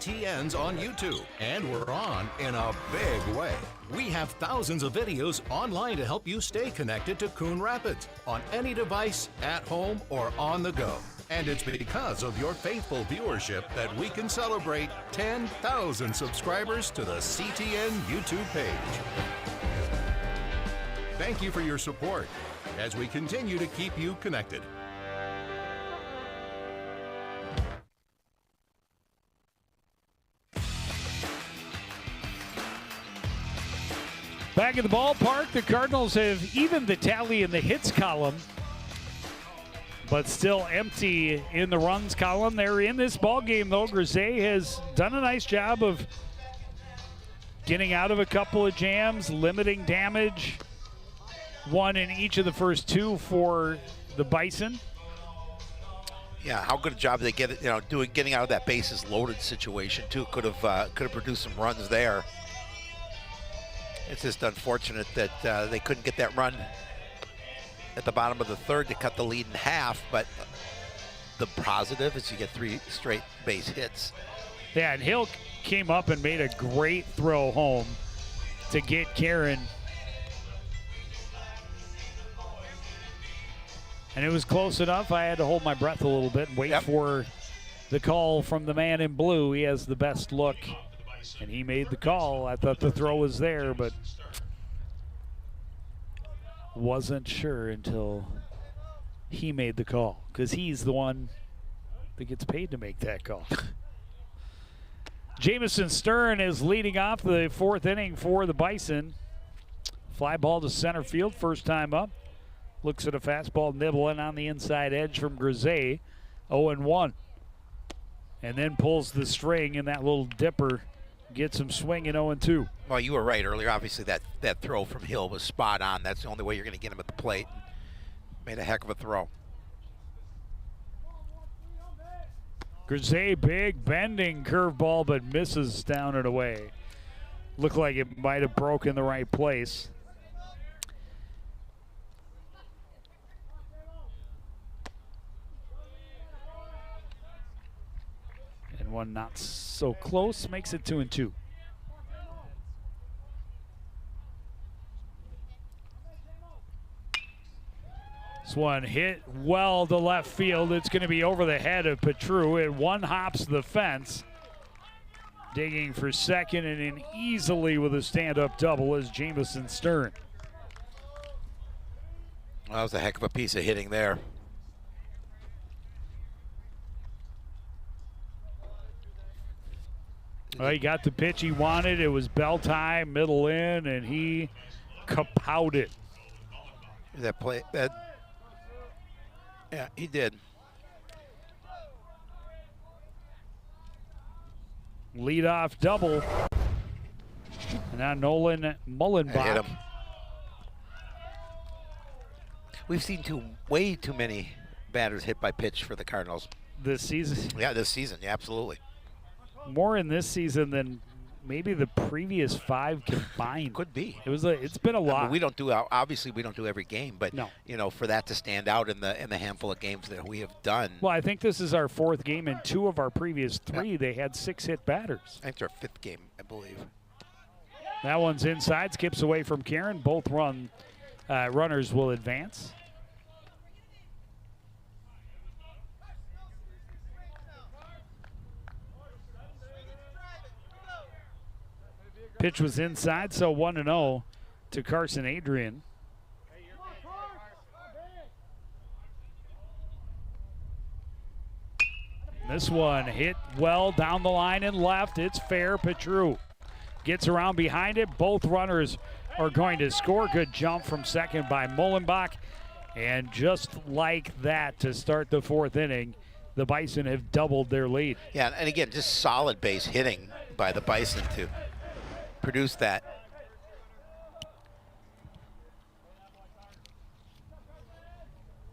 Speaker 8: CTNs on YouTube, and we're on in a big way. We have thousands of videos online to help you stay connected to Coon Rapids on any device, at home, or on the go. And it's because of your faithful viewership that we can celebrate 10,000 subscribers to the CTN YouTube page. Thank you for your support as we continue to keep you connected.
Speaker 1: Back at the ballpark, the Cardinals have evened the tally in the hits column, but still empty in the runs column. They're in this ball game, though. Grisey has done a nice job of getting out of a couple of jams, limiting damage. One in each of the first two for the Bison.
Speaker 2: Yeah, how good a job they get it, getting out of that bases loaded situation too. Could have produced some runs there. It's just unfortunate that they couldn't get that run at the bottom of the third to cut the lead in half, but the positive is you get 3 straight base hits.
Speaker 1: Yeah, and Hill came up and made a great throw home to get Karen. And it was close enough. I had to hold my breath a little bit and wait for the call from the man in blue. He has the best look, and he made the call. I thought the throw was there, but wasn't sure until he made the call, because he's the one that gets paid to make that call. Jamison Stern is leading off the 4th inning for the Bison. Fly ball to center field, first time up. Looks at a fastball nibbling on the inside edge from Grisey, 0-1. And then pulls the string, and that little dipper gets him swinging 0-2.
Speaker 2: Well, you were right earlier. Obviously, that throw from Hill was spot on. That's the only way you're going to get him at the plate. Made a heck of a throw.
Speaker 1: Grisey, big bending curveball, but misses down and away. Looked like it might have broken the right place. And one not so close makes it 2-2. This one hit well to left field. It's going to be over the head of Petru. It one hops the fence. Digging for second and in easily with a stand-up double is Jamison Stern.
Speaker 2: Well, that was a heck of a piece of hitting there.
Speaker 1: Well, he got the pitch he wanted. It was bell time, middle in, and he kapowed it.
Speaker 2: That play, yeah, he did.
Speaker 1: Leadoff double. And now Nolan Mullenbach.
Speaker 2: Hit him. We've seen way too many batters hit by pitch for the Cardinals
Speaker 1: this season.
Speaker 2: Yeah, this season. Yeah, absolutely.
Speaker 1: More in this season than maybe the previous 5 combined.
Speaker 2: Could be.
Speaker 1: It's been a lot.
Speaker 2: I mean, we don't do, obviously we don't do every game, but
Speaker 1: no.
Speaker 2: For that to stand out in the handful of games that we have done.
Speaker 1: Well, I think this is our 4th game. In 2 of our previous 3, they had 6 hit batters.
Speaker 2: I think it's our 5th game, I believe.
Speaker 1: That one's inside, skips away from Karen. Both runners will advance. Pitch was inside, so 1-0 to Carson Adrian. This one hit well down the line and left. It's fair. Petru gets around behind it. Both runners are going to score. Good jump from second by Mullenbach. And just like that, to start the 4th inning, the Bison have doubled their lead.
Speaker 2: Yeah, and again, just solid base hitting by the Bison to produce that.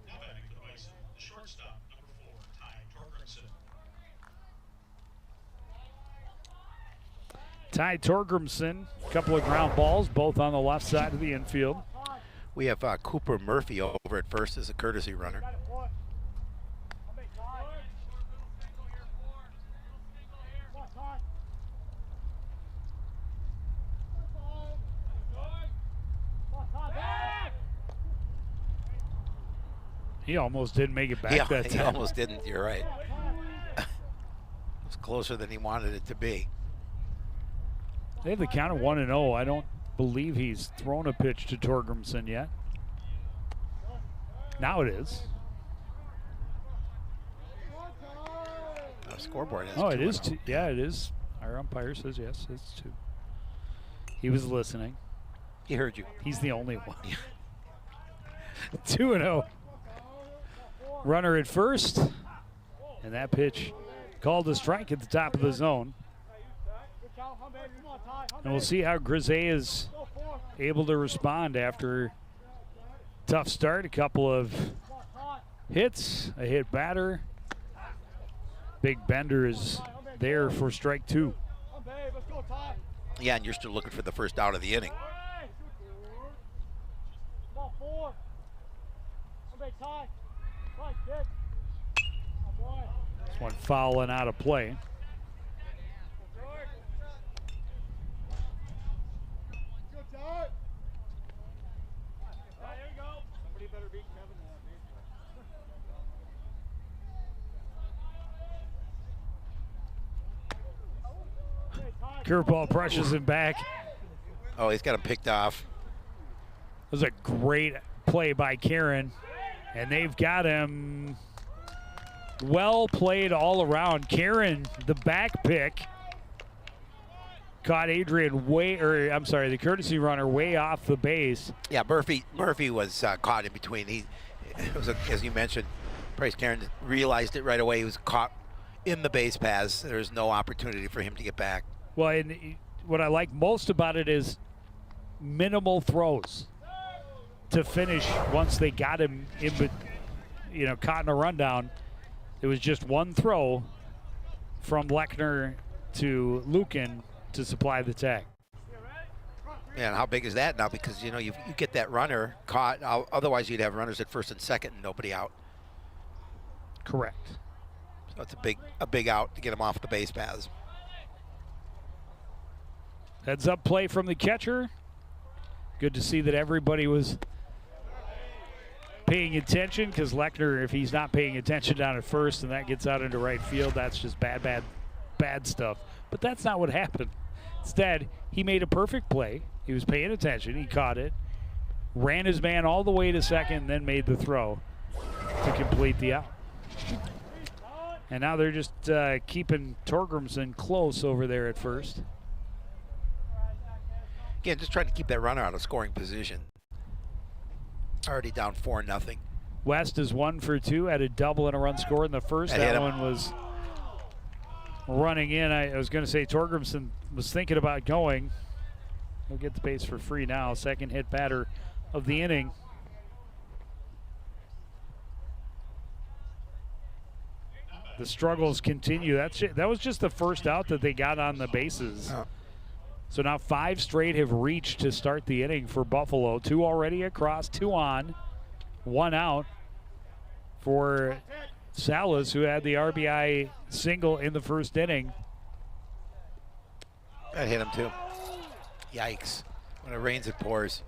Speaker 3: Now batting for the Bison, the shortstop, number 4, Ty Torgrimson.
Speaker 1: Ty Torgrimson, a couple of ground balls, both on the left side of the infield.
Speaker 2: We have Cooper Murphy over at first as a courtesy runner.
Speaker 1: He almost didn't make it back that
Speaker 2: He
Speaker 1: time.
Speaker 2: almost didn't. You're right. It was closer than he wanted it to be.
Speaker 1: They have the count of 1-0. I don't believe he's thrown a pitch to Torgrimson yet. Now it is.
Speaker 2: Scoreboard is.
Speaker 1: Oh, it is 2. Yeah, it is. Our umpire says yes, it's 2. He was listening.
Speaker 2: He heard you.
Speaker 1: He's the only one. 2-0. Runner at first. And that pitch called a strike at the top of the zone. And we'll see how Grisey is able to respond after tough start. A couple of hits, a hit batter. Big Bender is there for strike 2.
Speaker 2: Yeah, and you're still looking for the first out of the inning.
Speaker 1: This one foul and out of play. Curveball brushes him back.
Speaker 2: Oh, he's got him picked off.
Speaker 1: It was a great play by Karen, and they've got him well played all around. Karen, the back pick, caught Adrian the courtesy runner way off the base.
Speaker 2: Yeah, Murphy was caught in between. It was as you mentioned, Bryce Karen realized it right away. He was caught in the base paths. There's no opportunity for him to get back.
Speaker 1: Well, and what I like most about it is minimal throws to finish once they got him caught in a rundown. It was just one throw from Lechner to Lukin to supply the tag.
Speaker 2: Yeah, and how big is that now? Because you get that runner caught. Otherwise, you'd have runners at first and second and nobody out.
Speaker 1: Correct.
Speaker 2: So it's a big out to get him off the base paths.
Speaker 1: Heads up play from the catcher. Good to see that everybody was paying attention, because Lechner, if he's not paying attention down at first and that gets out into right field, that's just bad stuff. But that's not what happened. Instead, he made a perfect play. He was paying attention. He caught it, ran his man all the way to second, and then made the throw to complete the out. And now they're just keeping Torgrimson close over there at first.
Speaker 2: Again, just trying to keep that runner out of scoring position. Already down 4-0.
Speaker 1: West is 1 for 2, had a double and a run scored in the first. That one was running in. I was going to say Torgrimson was thinking about going. He'll get the base for free now. Second hit batter of the inning. The struggles continue. That was just the first out that they got on the bases.
Speaker 2: Oh.
Speaker 1: So now 5 straight have reached to start the inning for Buffalo. 2 already across, 2 on, 1 out for Salas, who had the RBI single in the first inning.
Speaker 2: That hit him too. Yikes. When it rains, it pours.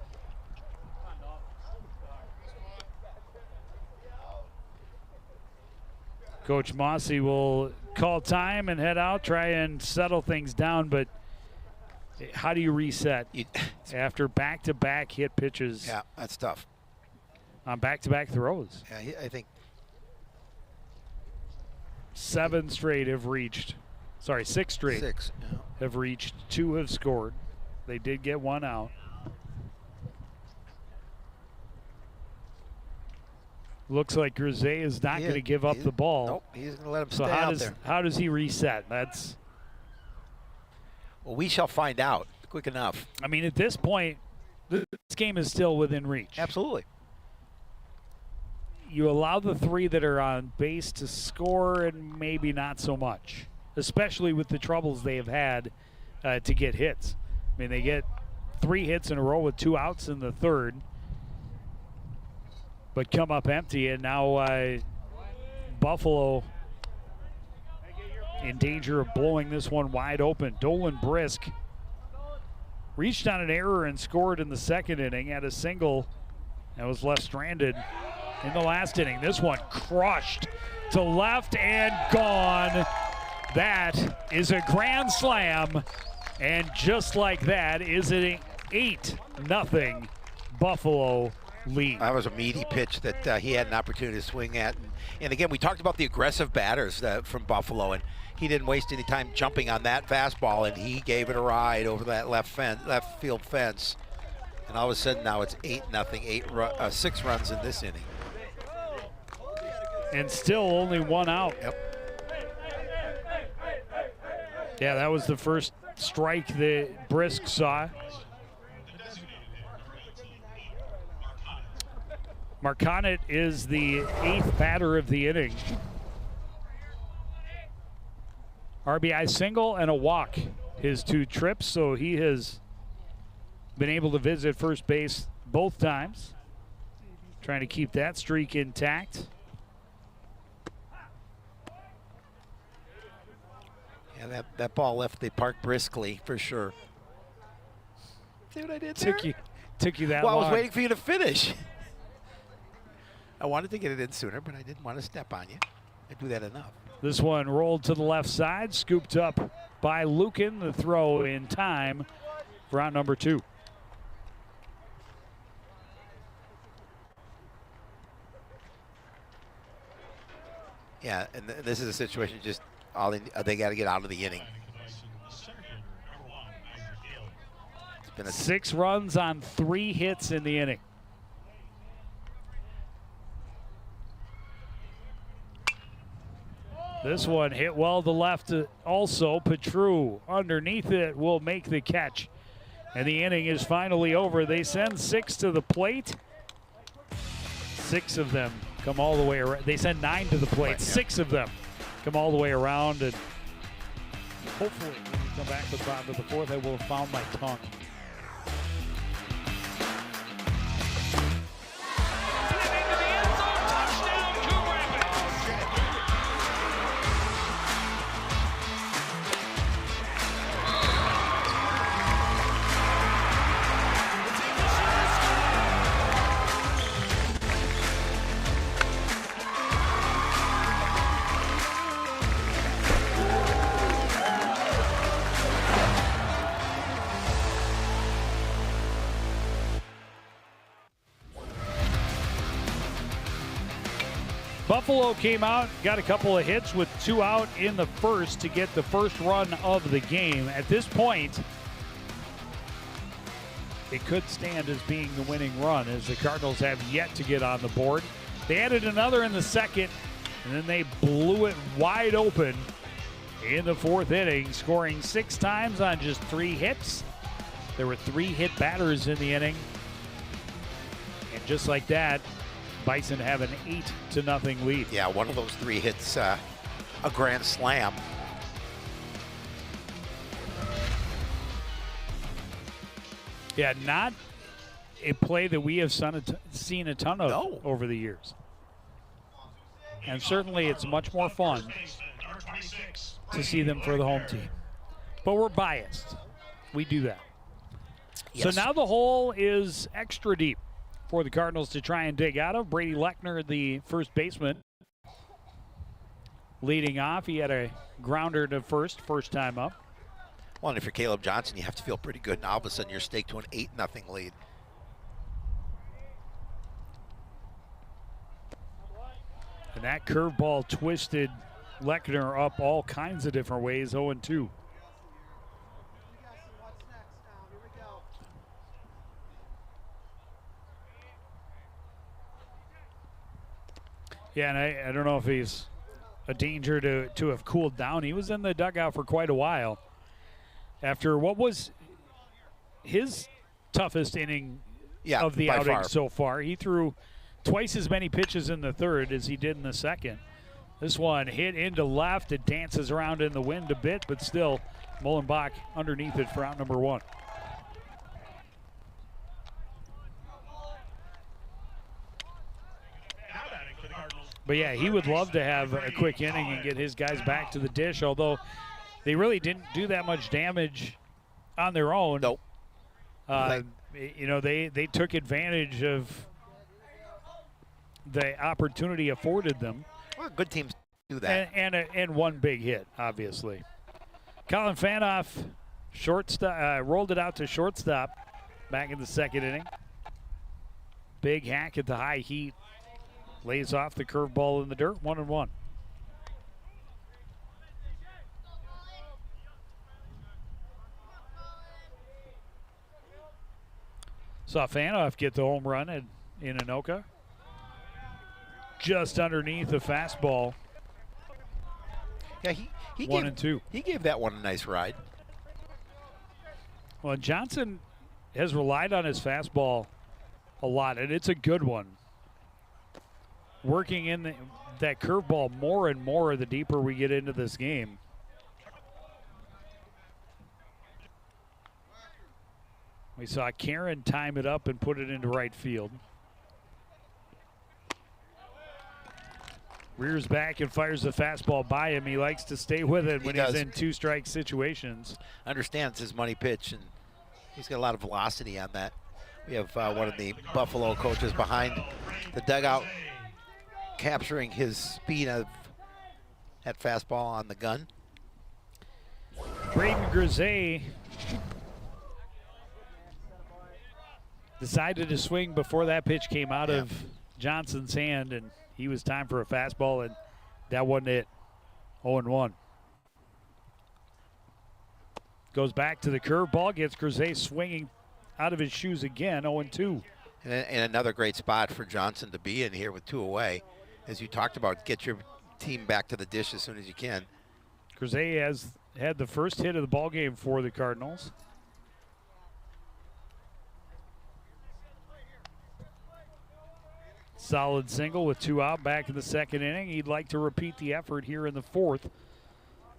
Speaker 1: Coach Mossy will call time and head out, try and settle things down, but how do you reset after back-to-back hit pitches?
Speaker 2: Yeah, that's tough.
Speaker 1: On back-to-back throws.
Speaker 2: Yeah, I think
Speaker 1: 7 straight have reached. Sorry, 6 straight
Speaker 2: 6
Speaker 1: have reached. 2 have scored. They did get 1 out. Looks like Grisey is not going to give up the ball.
Speaker 2: Nope, he's going to let him
Speaker 1: so
Speaker 2: stay out there.
Speaker 1: How does he reset?
Speaker 2: Well, we shall find out quick enough.
Speaker 1: I mean, at this point, this game is still within reach.
Speaker 2: Absolutely.
Speaker 1: You allow the 3 that are on base to score, and maybe not so much, especially with the troubles they have had to get hits. I mean, they get 3 hits in a row with 2 outs in the third, but come up empty, and now Buffalo in danger of blowing this one wide open. Dolan Brisk reached on an error and scored in the second inning, had a single and was left stranded in the last inning. This one crushed to left and gone. That is a grand slam. And just like that is an 8-0 Buffalo lead.
Speaker 2: That was a meaty pitch that he had an opportunity to swing at. And again, we talked about the aggressive batters from Buffalo, and he didn't waste any time jumping on that fastball, and he gave it a ride over that left field fence. And all of a sudden now it's 8-0, 6 runs in this inning.
Speaker 1: And still only one out.
Speaker 2: Yep.
Speaker 1: Yeah, that was the first strike that Brisk saw. Marconet is the 8th batter of the inning. RBI single and a walk, his 2 trips, so he has been able to visit first base both times. Trying to keep that streak intact.
Speaker 2: Yeah, that ball left the park briskly, for sure. See what I did there?
Speaker 1: Took you that
Speaker 2: long.
Speaker 1: long.
Speaker 2: I was waiting for you to finish. I wanted to get it in sooner, but I didn't want to step on you. I do that enough.
Speaker 1: This one rolled to the left side, scooped up by Lukin. The throw in time for out number 2.
Speaker 2: Yeah, and this is a situation just they got to get out of the inning. It's been
Speaker 1: 6 runs on 3 hits in the inning. This one hit well to left also. Petru underneath it will make the catch. And the inning is finally over. They send 6 to the plate. 6 of them come all the way around. They send 9 to the plate.
Speaker 2: Right, yeah.
Speaker 1: 6 of them come all the way around. And hopefully when we come back to the bottom of the 4th, I will have found my tongue. Buffalo came out, got a couple of hits with 2 out in the first to get the first run of the game. At this point, it could stand as being the winning run, as the Cardinals have yet to get on the board. They added another in the second, and then they blew it wide open in the 4th inning, scoring 6 times on just 3 hits. There were 3 hit batters in the inning. And just like that, Bison have an 8-0 lead.
Speaker 2: Yeah, one of those 3 hits, a grand slam.
Speaker 1: Yeah, not a play that we have seen a ton of over the years. And certainly it's much more fun to see them for the home team. But we're biased. We do that.
Speaker 2: Yes.
Speaker 1: So now the hole is extra deep for the Cardinals to try and dig out of. Brady Lechner, the first baseman, leading off. He had a grounder to first time up.
Speaker 2: Well, and if you're Caleb Johnson, you have to feel pretty good. And all of a sudden, you're staked to an 8-0 lead.
Speaker 1: And that curveball twisted Lechner up all kinds of different ways, 0-2. Yeah, and I don't know if he's a danger to have cooled down. He was in the dugout for quite a while after what was his toughest inning of the outing so far. He threw twice as many pitches in the 3rd as he did in the 2nd. This one hit into left. It dances around in the wind a bit, but still Mullenbach underneath it for out number 1. But yeah, he would love to have a quick inning and get his guys back to the dish, although they really didn't do that much damage on their own.
Speaker 2: Nope.
Speaker 1: You know, they took advantage of the opportunity afforded them.
Speaker 2: Well, good teams do that.
Speaker 1: And one big hit, obviously. Colin Fanoff rolled it out to shortstop back in the second inning. Big hack at the high heat. Lays off the curveball in the dirt, 1-1. Saw Fanoff get the home run in Anoka. Just underneath the fastball.
Speaker 2: Yeah, he
Speaker 1: 1-2.
Speaker 2: He gave that one a nice ride.
Speaker 1: Well, Johnson has relied on his fastball a lot, and it's a good one. Working in that curveball more and more the deeper we get into this game. We saw Karen time it up and put it into right field. Rears back and fires the fastball by him. He likes to stay with it when he's in two-strike situations.
Speaker 2: Understands his money pitch, and he's got a lot of velocity on that. We have one of the Buffalo coaches behind the dugout capturing his speed of that fastball on the gun.
Speaker 1: Braden Grisey decided to swing before that pitch came out of Johnson's hand, and he was time for a fastball, and that wasn't it. 0-1. Goes back to the curveball, gets Grisey swinging out of his shoes again, 0-2.
Speaker 2: And another great spot for Johnson to be in here with 2 away. As you talked about, get your team back to the dish as soon as you can.
Speaker 1: Grisey has had the first hit of the ball game for the Cardinals. Solid single with 2 out back in the second inning. He'd like to repeat the effort here in the fourth.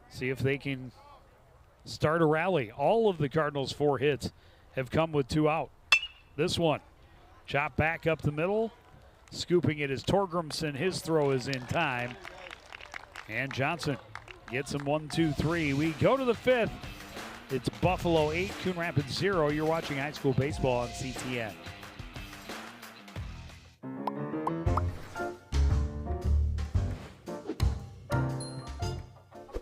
Speaker 1: See if they can start a rally. All of the Cardinals' 4 hits have come with 2 out. This one, chopped back up the middle. Scooping it is Torgrimson. His throw is in time. And Johnson gets him 1-2-3. We go to the 5th. It's Buffalo 8, Coon Rapids 0. You're watching high school baseball on CTN.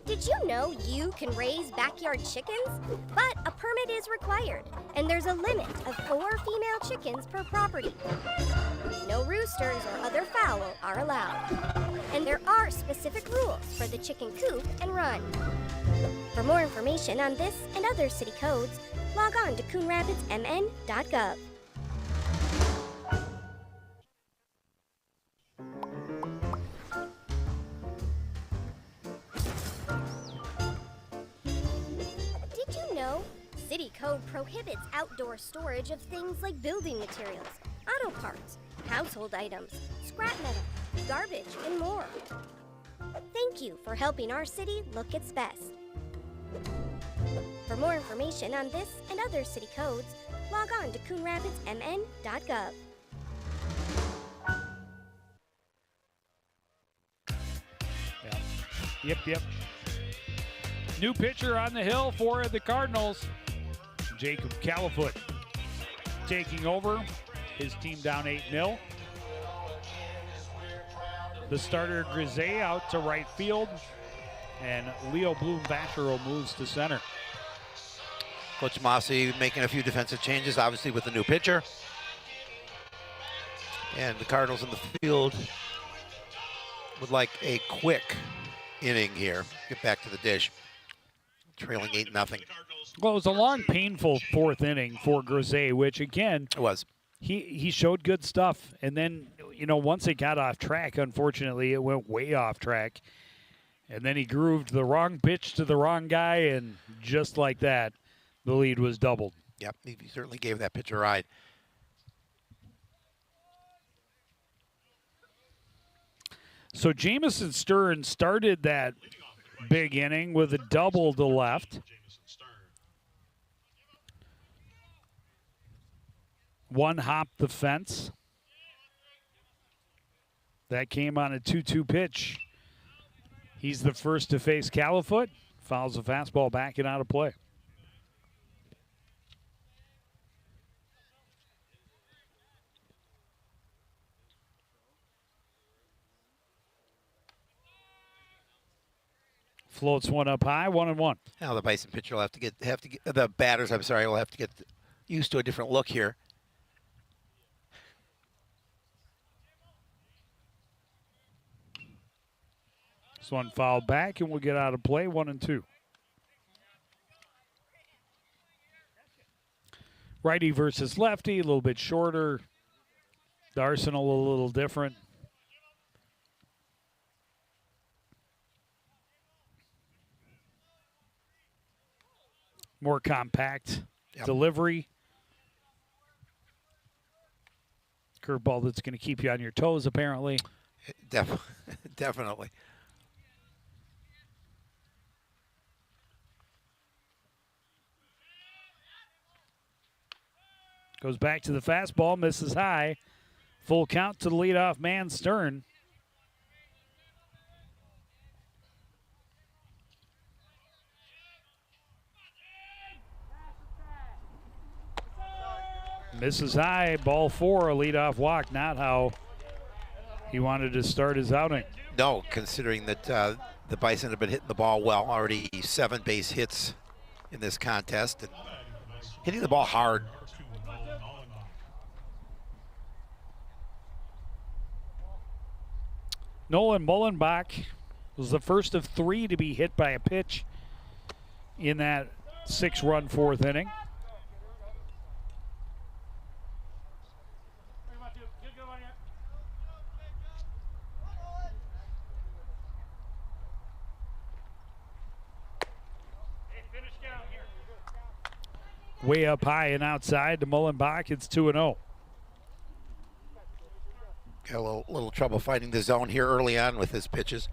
Speaker 4: Did you know you can raise backyard chickens? But a permit is required, and there's a limit of 4 female chickens per property. No roosters or other fowl are allowed. And there are specific rules for the chicken coop and run. For more information on this and other city codes, log on to coonrapidsmn.gov. Did you know city code prohibits outdoor storage of things like building materials, auto parts, household items, scrap metal, garbage, and more? Thank you for helping our city look its best. For more information on this and other city codes, log on to coonrapidsmn.gov.
Speaker 1: Yep. New pitcher on the hill for the Cardinals. Jacob Califoot taking over. His team down 8-0. The starter Grisey out to right field. And Leo Bloom-Vachereau moves to center.
Speaker 2: Coach Mossy making a few defensive changes, obviously with the new pitcher. And the Cardinals in the field would like a quick inning here. Get back to the dish. Trailing 8-0.
Speaker 1: Well, it was a long, painful 4th inning for Grisey, which again,
Speaker 2: It was.
Speaker 1: he showed good stuff. And then, once it got off track, unfortunately, it went way off track. And then he grooved the wrong pitch to the wrong guy, and just like that, the lead was doubled.
Speaker 2: Yep, he certainly gave that pitch a ride.
Speaker 1: So Jamison Stern started that big inning with a double to left. One hopped the fence. That came on a 2-2 pitch. He's the first to face Califoot. Fouls a fastball back and out of play. Floats one up high, 1-1.
Speaker 2: Now the Bison pitcher will have to get the batters. I'm sorry, will have to get used to a different look here.
Speaker 1: This one fouled back, and we'll get out of play, 1-2. Righty versus lefty, a little bit shorter. The arsenal a little different. More compact delivery. Curveball that's going to keep you on your toes, apparently.
Speaker 2: Definitely.
Speaker 1: Goes back to the fastball, misses high. Full count to the leadoff man, Stern. Misses high, ball 4, a leadoff walk. Not how he wanted to start his outing.
Speaker 2: No, considering that the Bison have been hitting the ball well. Already 7 base hits in this contest. And hitting the ball hard.
Speaker 1: Nolan Mullenbach was the first of 3 to be hit by a pitch in that 6-run 4th inning. Way up high and outside to Mullenbach. It's 2-0.
Speaker 2: Got a little trouble finding the zone here early on with his pitches.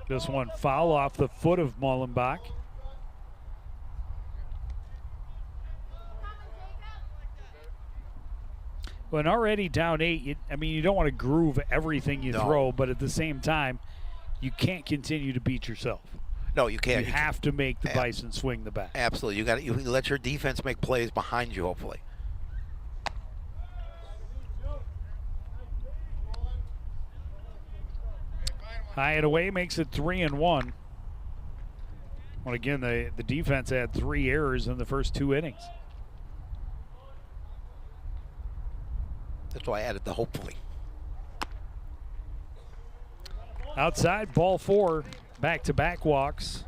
Speaker 1: This one foul off the foot of Mullenbach. When already down 8, you don't want to groove everything you throw, but at the same time, you can't continue to beat yourself.
Speaker 2: No, you can't.
Speaker 1: You have to make the Bison swing the bat.
Speaker 2: Absolutely. You let your defense make plays behind you, hopefully.
Speaker 1: High and away makes it 3-1. Well, again, the defense had 3 errors in the first 2 innings.
Speaker 2: That's why I added the hopefully.
Speaker 1: Outside, ball 4, back-to-back walks,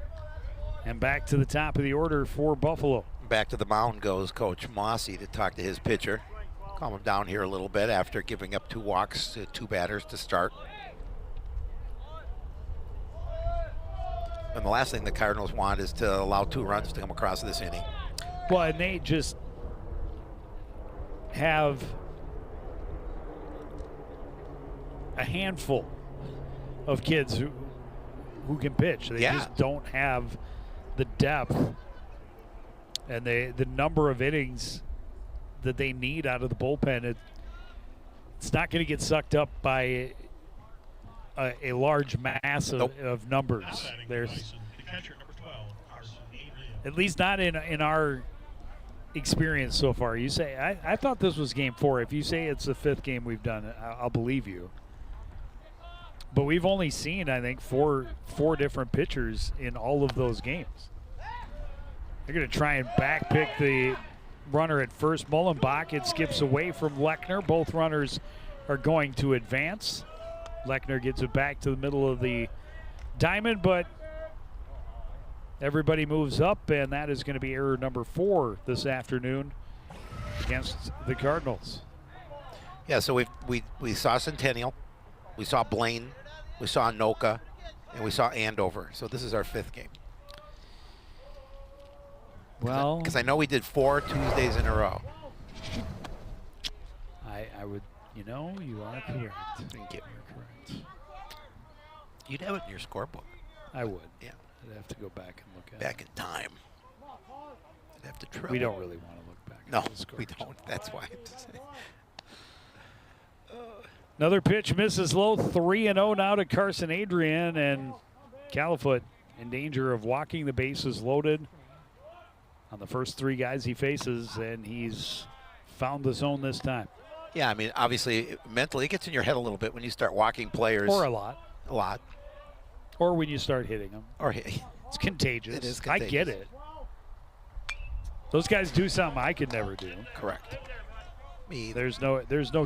Speaker 1: and back to the top of the order for Buffalo.
Speaker 2: Back to the mound goes Coach Mossy to talk to his pitcher. Calm him down here a little bit after giving up 2 walks to 2 batters to start. And the last thing the Cardinals want is to allow 2 runs to come across this inning.
Speaker 1: Well, and they just have a handful of kids who can pitch. They just don't have the depth and the number of innings that they need out of the bullpen. It's not going to get sucked up by a large mass of numbers. There's at least not in our experience so far. You say, I thought this was game 4. If you say it's the 5th game we've done, I'll believe you. But we've only seen, I think, four different pitchers in all of those games. They're going to try and backpick the runner at first. Mullenbach, it skips away from Lechner. Both runners are going to advance. Lechner gets it back to the middle of the diamond, but everybody moves up, and that is going to be error number 4 this afternoon against the Cardinals.
Speaker 2: Yeah, so we saw Centennial, we saw Blaine, we saw Anoka, and we saw Andover. So this is our 5th game.
Speaker 1: Well,
Speaker 2: because I know we did 4 Tuesdays in a row.
Speaker 1: I would, you are correct.
Speaker 2: Thank you.
Speaker 1: You're correct.
Speaker 2: You'd have it in your scorebook.
Speaker 1: I would.
Speaker 2: Yeah.
Speaker 1: I'd have to go back and look at
Speaker 2: back in time. I'd have to travel.
Speaker 1: We don't really want to look back.
Speaker 2: No, we don't. That's why.
Speaker 1: Another pitch misses low. 3-0 now to Carson Adrian, and Califoot in danger of walking the bases loaded on the first 3 guys he faces, and he's found the zone this time.
Speaker 2: Yeah, I mean, obviously, mentally, it gets in your head a little bit when you start walking players.
Speaker 1: Or a lot.
Speaker 2: A lot.
Speaker 1: Or when you start hitting them.
Speaker 2: Or
Speaker 1: it's contagious.
Speaker 2: It is contagious.
Speaker 1: I get it. Those guys do something I could never do.
Speaker 2: Correct. Me.
Speaker 1: There's no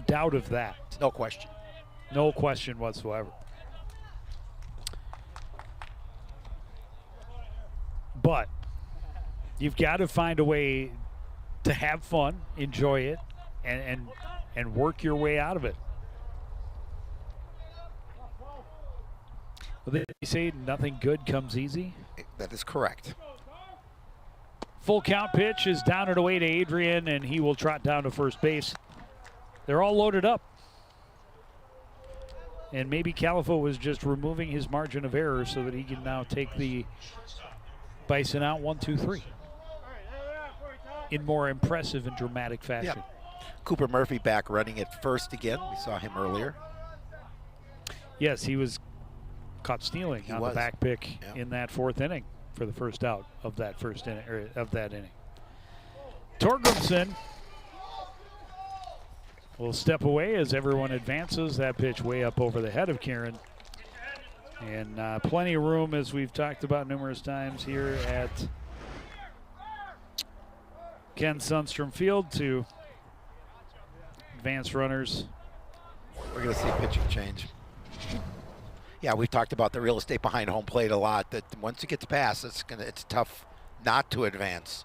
Speaker 1: doubt of that.
Speaker 2: No question.
Speaker 1: No question whatsoever. But you've got to find a way to have fun, enjoy it, and work your way out of it. Well, they say nothing good comes easy.
Speaker 2: That is correct.
Speaker 1: Full count pitch is down and away to Adrian, and he will trot down to first base. They're all loaded up. And maybe Califo was just removing his margin of error so that he can now take the Bison out 1-2-3 in more impressive and dramatic fashion.
Speaker 2: Yep. Cooper Murphy back running at first again. We saw him earlier.
Speaker 1: Yes, he was caught stealing on the back pick in that fourth inning for the first out of that first inning, or of that inning. Torgrimson will step away as everyone advances. That pitch way up over the head of Kieran. And plenty of room, as we've talked about numerous times here at Ken Sundstrom Field, to advance runners.
Speaker 2: We're going to see a pitching change. Yeah, we've talked about the real estate behind home plate a lot, that once it gets past, it's tough not to advance.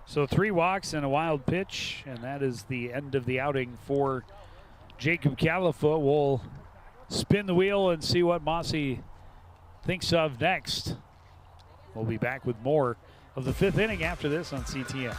Speaker 1: So 3 walks and a wild pitch, and that is the end of the outing for Jacob Califoot. We'll spin the wheel and see what Mossy thinks of next. We'll be back with more of the 5th inning after this on CTN.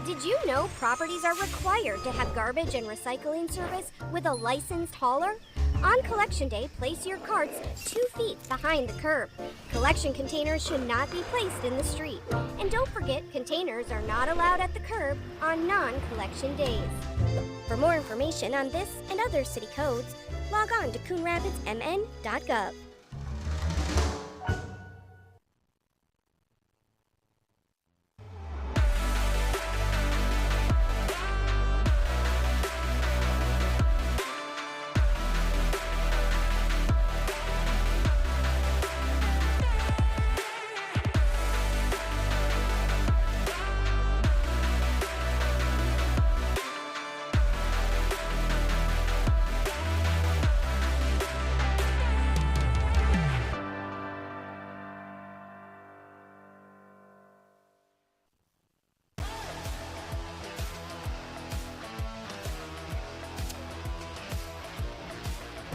Speaker 4: Did you know properties are required to have garbage and recycling service with a licensed hauler? On Collection Day, place your carts 2 feet behind the curb. Collection containers should not be placed in the street. And don't forget, containers are not allowed at the curb on non-collection days. For more information on this and other city codes, log on to coonrapidsmn.gov.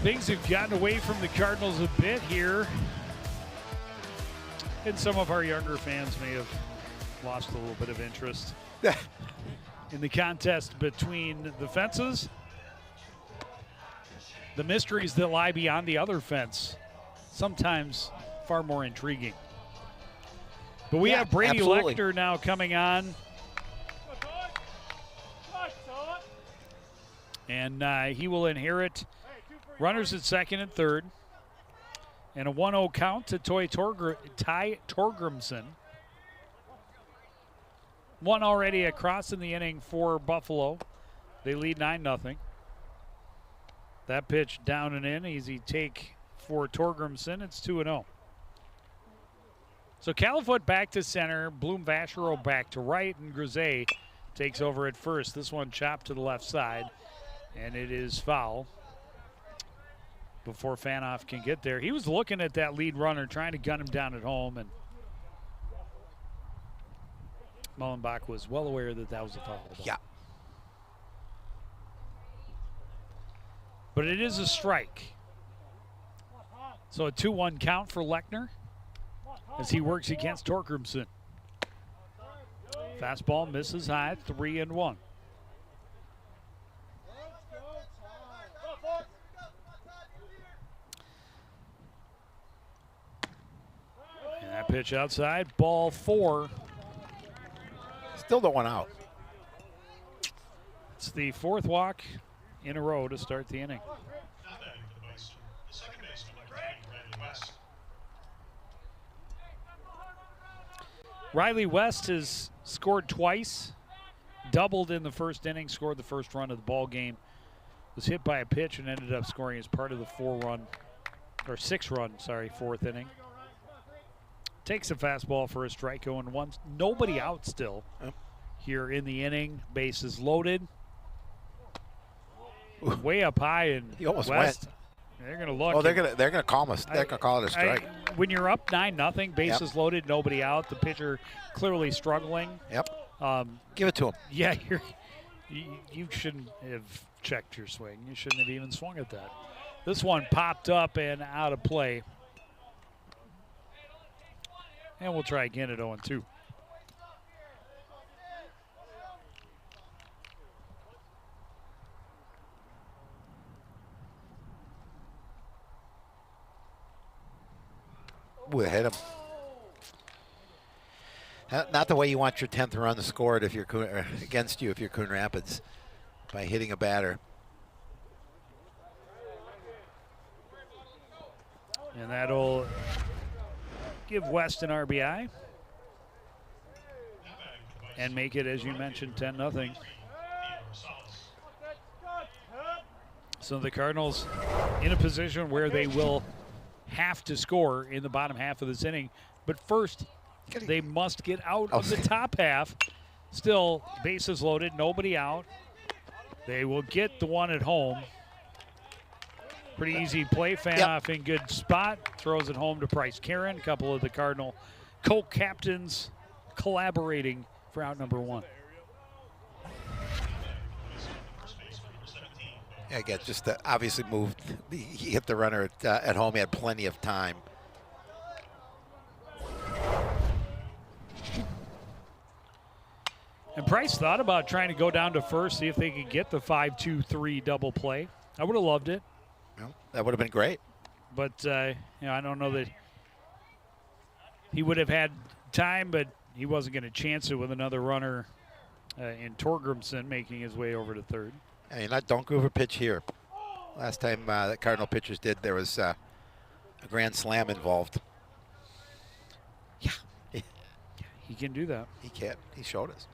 Speaker 1: Things have gotten away from the Cardinals a bit here. And some of our younger fans may have lost a little bit of interest in the contest between the fences. The mysteries that lie beyond the other fence, sometimes far more intriguing. But we have Brady Lecter now coming on. And he will inherit runners at second and third. And a 1-0 count to Ty Torgrimson. One already across in the inning for Buffalo. They lead 9-0. That pitch down and in. Easy take for Torgrimson. It's 2-0. So Califoot back to center. Bloom Vachereau back to right. And Grisey takes over at first. This one chopped to the left side. And it is foul before Fanoff can get there. He was looking at that lead runner, trying to gun him down at home, and Mullenbach was well aware that that was a foul.
Speaker 2: Yeah.
Speaker 1: But it is a strike. So a 2-1 count for Lechner as he works against Torgrimson. Fastball misses high, 3-1. That pitch outside, ball 4.
Speaker 2: Still don't want out.
Speaker 1: It's the 4th walk in a row to start the inning. Riley West has scored twice, doubled in the first inning, scored the first run of the ball game. Was hit by a pitch and ended up scoring as part of the 6-run, fourth inning. Takes a fastball for a strike, 0-1. Nobody out still here in the inning. Bases loaded. Way up high and
Speaker 2: He almost
Speaker 1: West.
Speaker 2: went.
Speaker 1: They're going to look.
Speaker 2: Oh, they're gonna call us. They're gonna call it a strike.
Speaker 1: When you're up 9-0, bases loaded, nobody out. The pitcher clearly struggling.
Speaker 2: Yep. Give it to him.
Speaker 1: Yeah, you shouldn't have checked your swing. You shouldn't have even swung at that. This one popped up and out of play. And we'll try again at 0-2.
Speaker 2: Ooh, hit him. Not the way you want your 10th run scored if you're against you if you're Coon Rapids, by hitting a batter.
Speaker 1: And that'll give West an RBI and make it, as you mentioned, 10-0. So the Cardinals in a position where they will have to score in the bottom half of this inning. But first, they must get out of the top half. Still, bases loaded, nobody out. They will get the one at home. Pretty easy play. Fan off in good spot. Throws it home to Bryce Karen. A couple of the Cardinal co-captains collaborating for out number 1.
Speaker 2: Yeah, again, just obviously moved. He hit the runner at home. He had plenty of time.
Speaker 1: And Price thought about trying to go down to first, see if they could get the 5-2-3 double play. I would have loved it.
Speaker 2: Well, that would have been great.
Speaker 1: But, I don't know that he would have had time, but he wasn't going to chance it with another runner in Torgrimson making his way over to third.
Speaker 2: And don't go over pitch here. Last time the Cardinal pitchers did, there was a grand slam involved. Yeah.
Speaker 1: He can do that.
Speaker 2: He can. He showed us.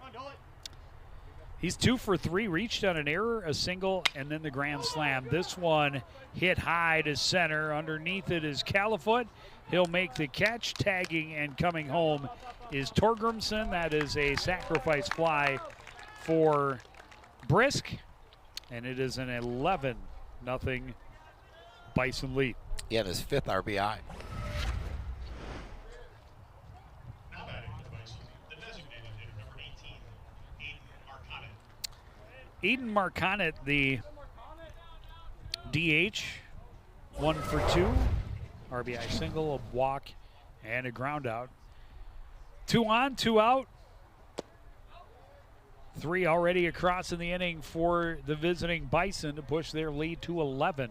Speaker 1: He's 2 for 3, reached on an error, a single, and then the grand slam. This one hit high to center. Underneath it is Califoot. He'll make the catch. Tagging and coming home is Torgrimson. That is a sacrifice fly for Brisk. And it is an 11-0 Bison lead.
Speaker 2: Yeah, and his 5th RBI.
Speaker 1: Eden Marconet, the DH, 1 for 2. RBI single, a walk, and a ground out. 2 on, 2 out. 3 already across in the inning for the visiting Bison to push their lead to 11.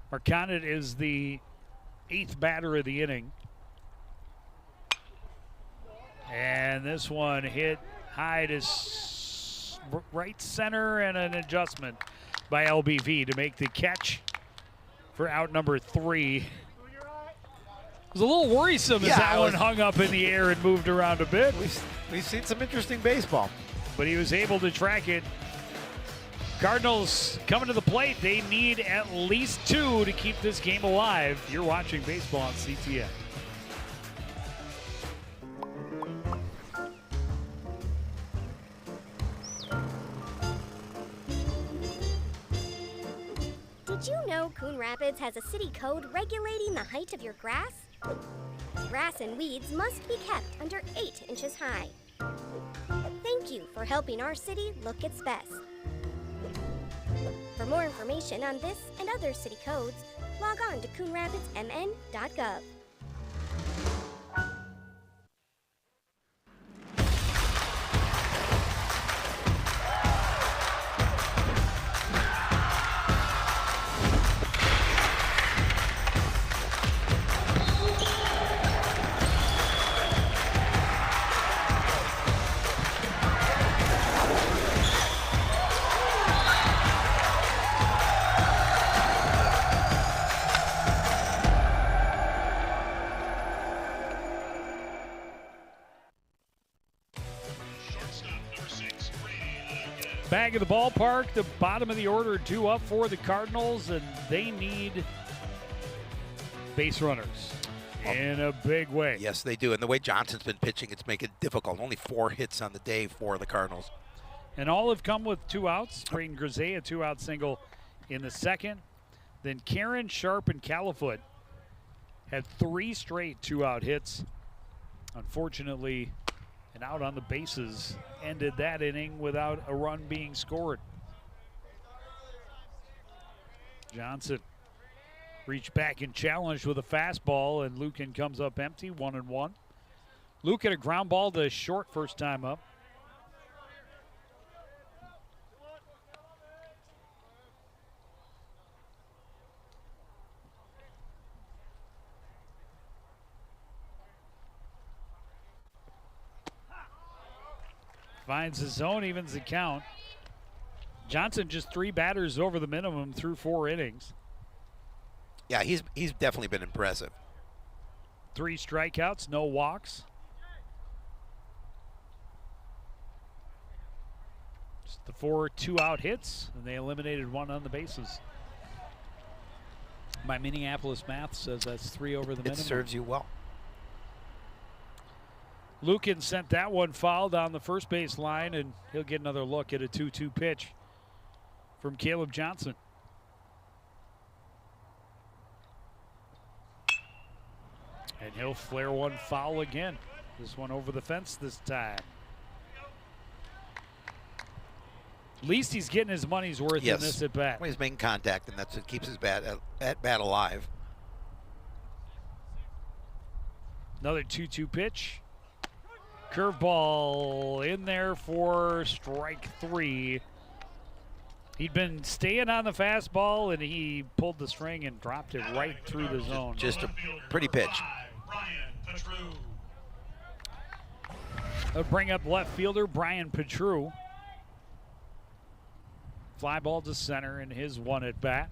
Speaker 1: Marconet is the 8th batter of the inning. And this one hit high to right center, and an adjustment by LBV to make the catch for out number 3. It was a little worrisome as that one hung up in the air and moved around a bit.
Speaker 2: We've seen some interesting baseball.
Speaker 1: But he was able to track it. Cardinals coming to the plate. They need at least 2 to keep this game alive. You're watching baseball on CTN.
Speaker 4: Did you know Coon Rapids has a city code regulating the height of your grass? Grass and weeds must be kept under 8 inches high. Thank you for helping our city look its best. For more information on this and other city codes, log on to coonrapidsmn.gov.
Speaker 1: back of the ballpark, the bottom of the order, 2 up for the Cardinals, and they need base runners in a big way.
Speaker 2: Yes, they do. And the way Johnson's been pitching, it's making it difficult. Only 4 hits on the day for the Cardinals.
Speaker 1: And all have come with 2 outs. Brayden Grisey, a 2-out single in the second. Then Karen, Sharp, and Califoot had 3 straight 2-out hits. Unfortunately, an out on the bases ended that inning without a run being scored. Johnson reached back and challenged with a fastball, and Lukin comes up empty, 1-1. Lukin a ground ball to short first time up. Finds the zone, evens the count. Johnson just 3 batters over the minimum through 4 innings.
Speaker 2: Yeah, he's definitely been impressive.
Speaker 1: 3 strikeouts, no walks. Just the 4 2-out hits, and they eliminated 1 on the bases. My Minneapolis math says that's 3 over the minimum.
Speaker 2: It serves you well.
Speaker 1: Lukin sent that one foul down the first base line, and he'll get another look at a 2-2 pitch from Caleb Johnson. And he'll flare one foul again. This one over the fence this time. At least he's getting his money's worth in this at bat.
Speaker 2: Well, he's making contact, and that's what keeps his bat alive.
Speaker 1: Another 2-2 pitch. Curveball in there for strike 3. He'd been staying on the fastball, and he pulled the string and dropped it right through the zone.
Speaker 2: Just a pretty pitch.
Speaker 1: They'll bring up left fielder Brian Petru. Fly ball to center in his 1 at bat.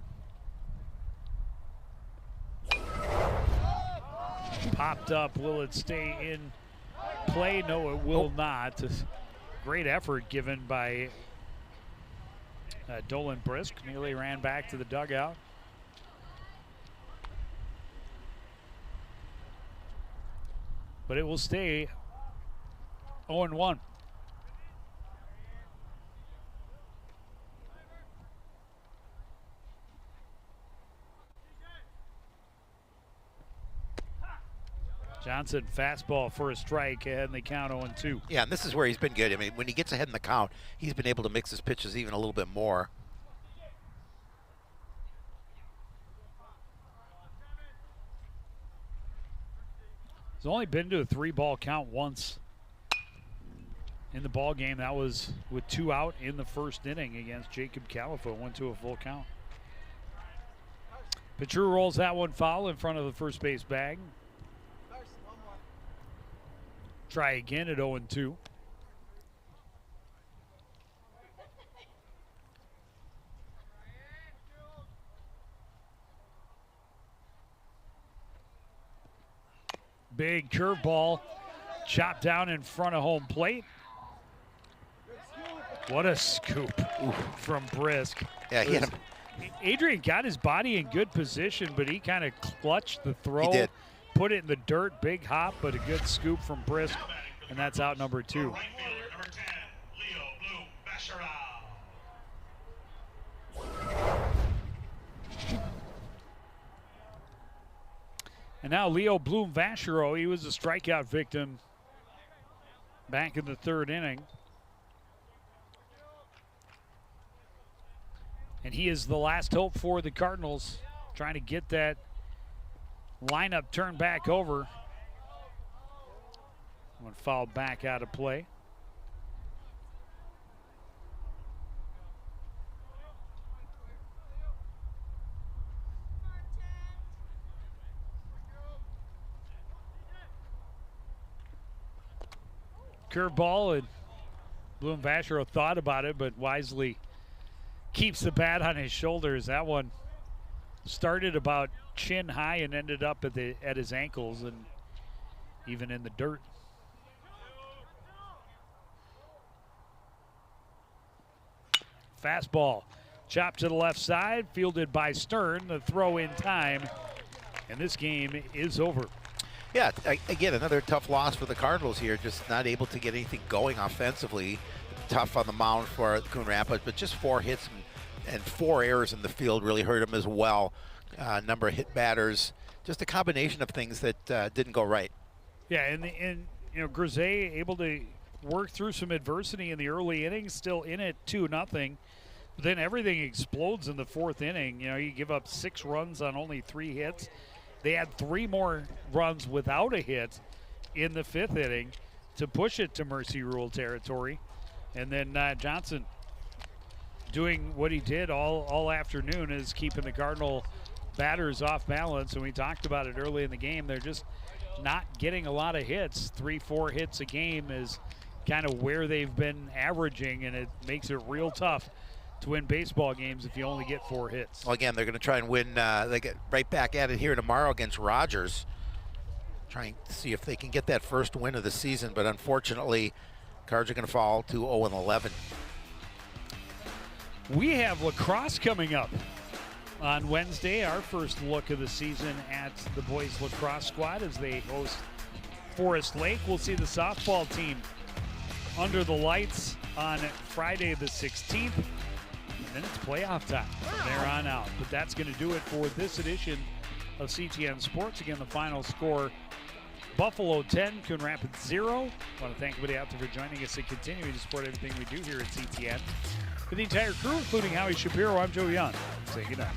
Speaker 1: Popped up. Will it stay in play? No, it will not. Great effort given by Dolan Brisk. Nearly ran back to the dugout. But it will stay 0-1. Johnson fastball for a strike ahead in the count 0-2.
Speaker 2: Yeah, and this is where he's been good. I mean, when he gets ahead in the count, he's been able to mix his pitches even a little bit more.
Speaker 1: He's only been to a 3-ball count once in the ball game. That was with 2 out in the first inning against Jacob Califoot. Went to a full count. Petru rolls that one foul in front of the first base bag. Try again at 0-2. Big curveball chopped down in front of home plate. What a scoop from Brisk.
Speaker 2: Yeah, he hit him.
Speaker 1: Adrian got his body in good position, but he kind of clutched the throw.
Speaker 2: He did.
Speaker 1: Put it in the dirt, big hop, but a good scoop from Brisk, and that's out number 2.
Speaker 3: Right fielder, number 10, Leo Bloom Vacherow.
Speaker 1: And now Leo Bloom Vacherow, he was a strikeout victim back in the 3rd inning. And he is the last hope for the Cardinals, trying to get that lineup turned back over. One fouled back out of play. Curveball, and Bloom Vacherow thought about it, but wisely keeps the bat on his shoulders. That one started about chin high and ended up at his ankles and even in the dirt. Fastball chopped to the left side, fielded by Stern. The throw in time, and this game is over.
Speaker 2: Yeah, again, another tough loss for the Cardinals here. Just not able to get anything going offensively. Tough on the mound for Coon Rapids, but just 4 hits and 4 errors in the field really hurt him as well. Number of hit batters, just a combination of things that didn't go right.
Speaker 1: Yeah, and you know, Grisey able to work through some adversity in the early innings, still in it 2-0. But then everything explodes in the 4th inning. You know, you give up 6 runs on only 3 hits. They had 3 more runs without a hit in the 5th inning to push it to mercy rule territory. And then Johnson doing what he did all afternoon is keeping the Cardinal batters off balance. And we talked about it early in the game. They're just not getting a lot of hits. 3-4 hits a game is kind of where they've been averaging, and it makes it real tough to win baseball games if you only get 4 hits.
Speaker 2: Well, again, they're going to try and win. They get right back at it here tomorrow against Rogers, trying to see if they can get that first win of the season. But unfortunately, Cards are going to fall to 0-11.
Speaker 1: We have lacrosse coming up on Wednesday. Our first look of the season at the boys lacrosse squad as they host Forest Lake. We'll see the softball team under the lights on Friday the 16th. And then it's playoff time from there on out. But that's going to do it for this edition of CTN Sports. Again, the final score, Buffalo 10, Coon Rapids 0. I want to thank everybody out there for joining us and continuing to support everything we do here at CTN. For the entire crew, including Howie Shapiro, I'm Joe Young. Say goodnight.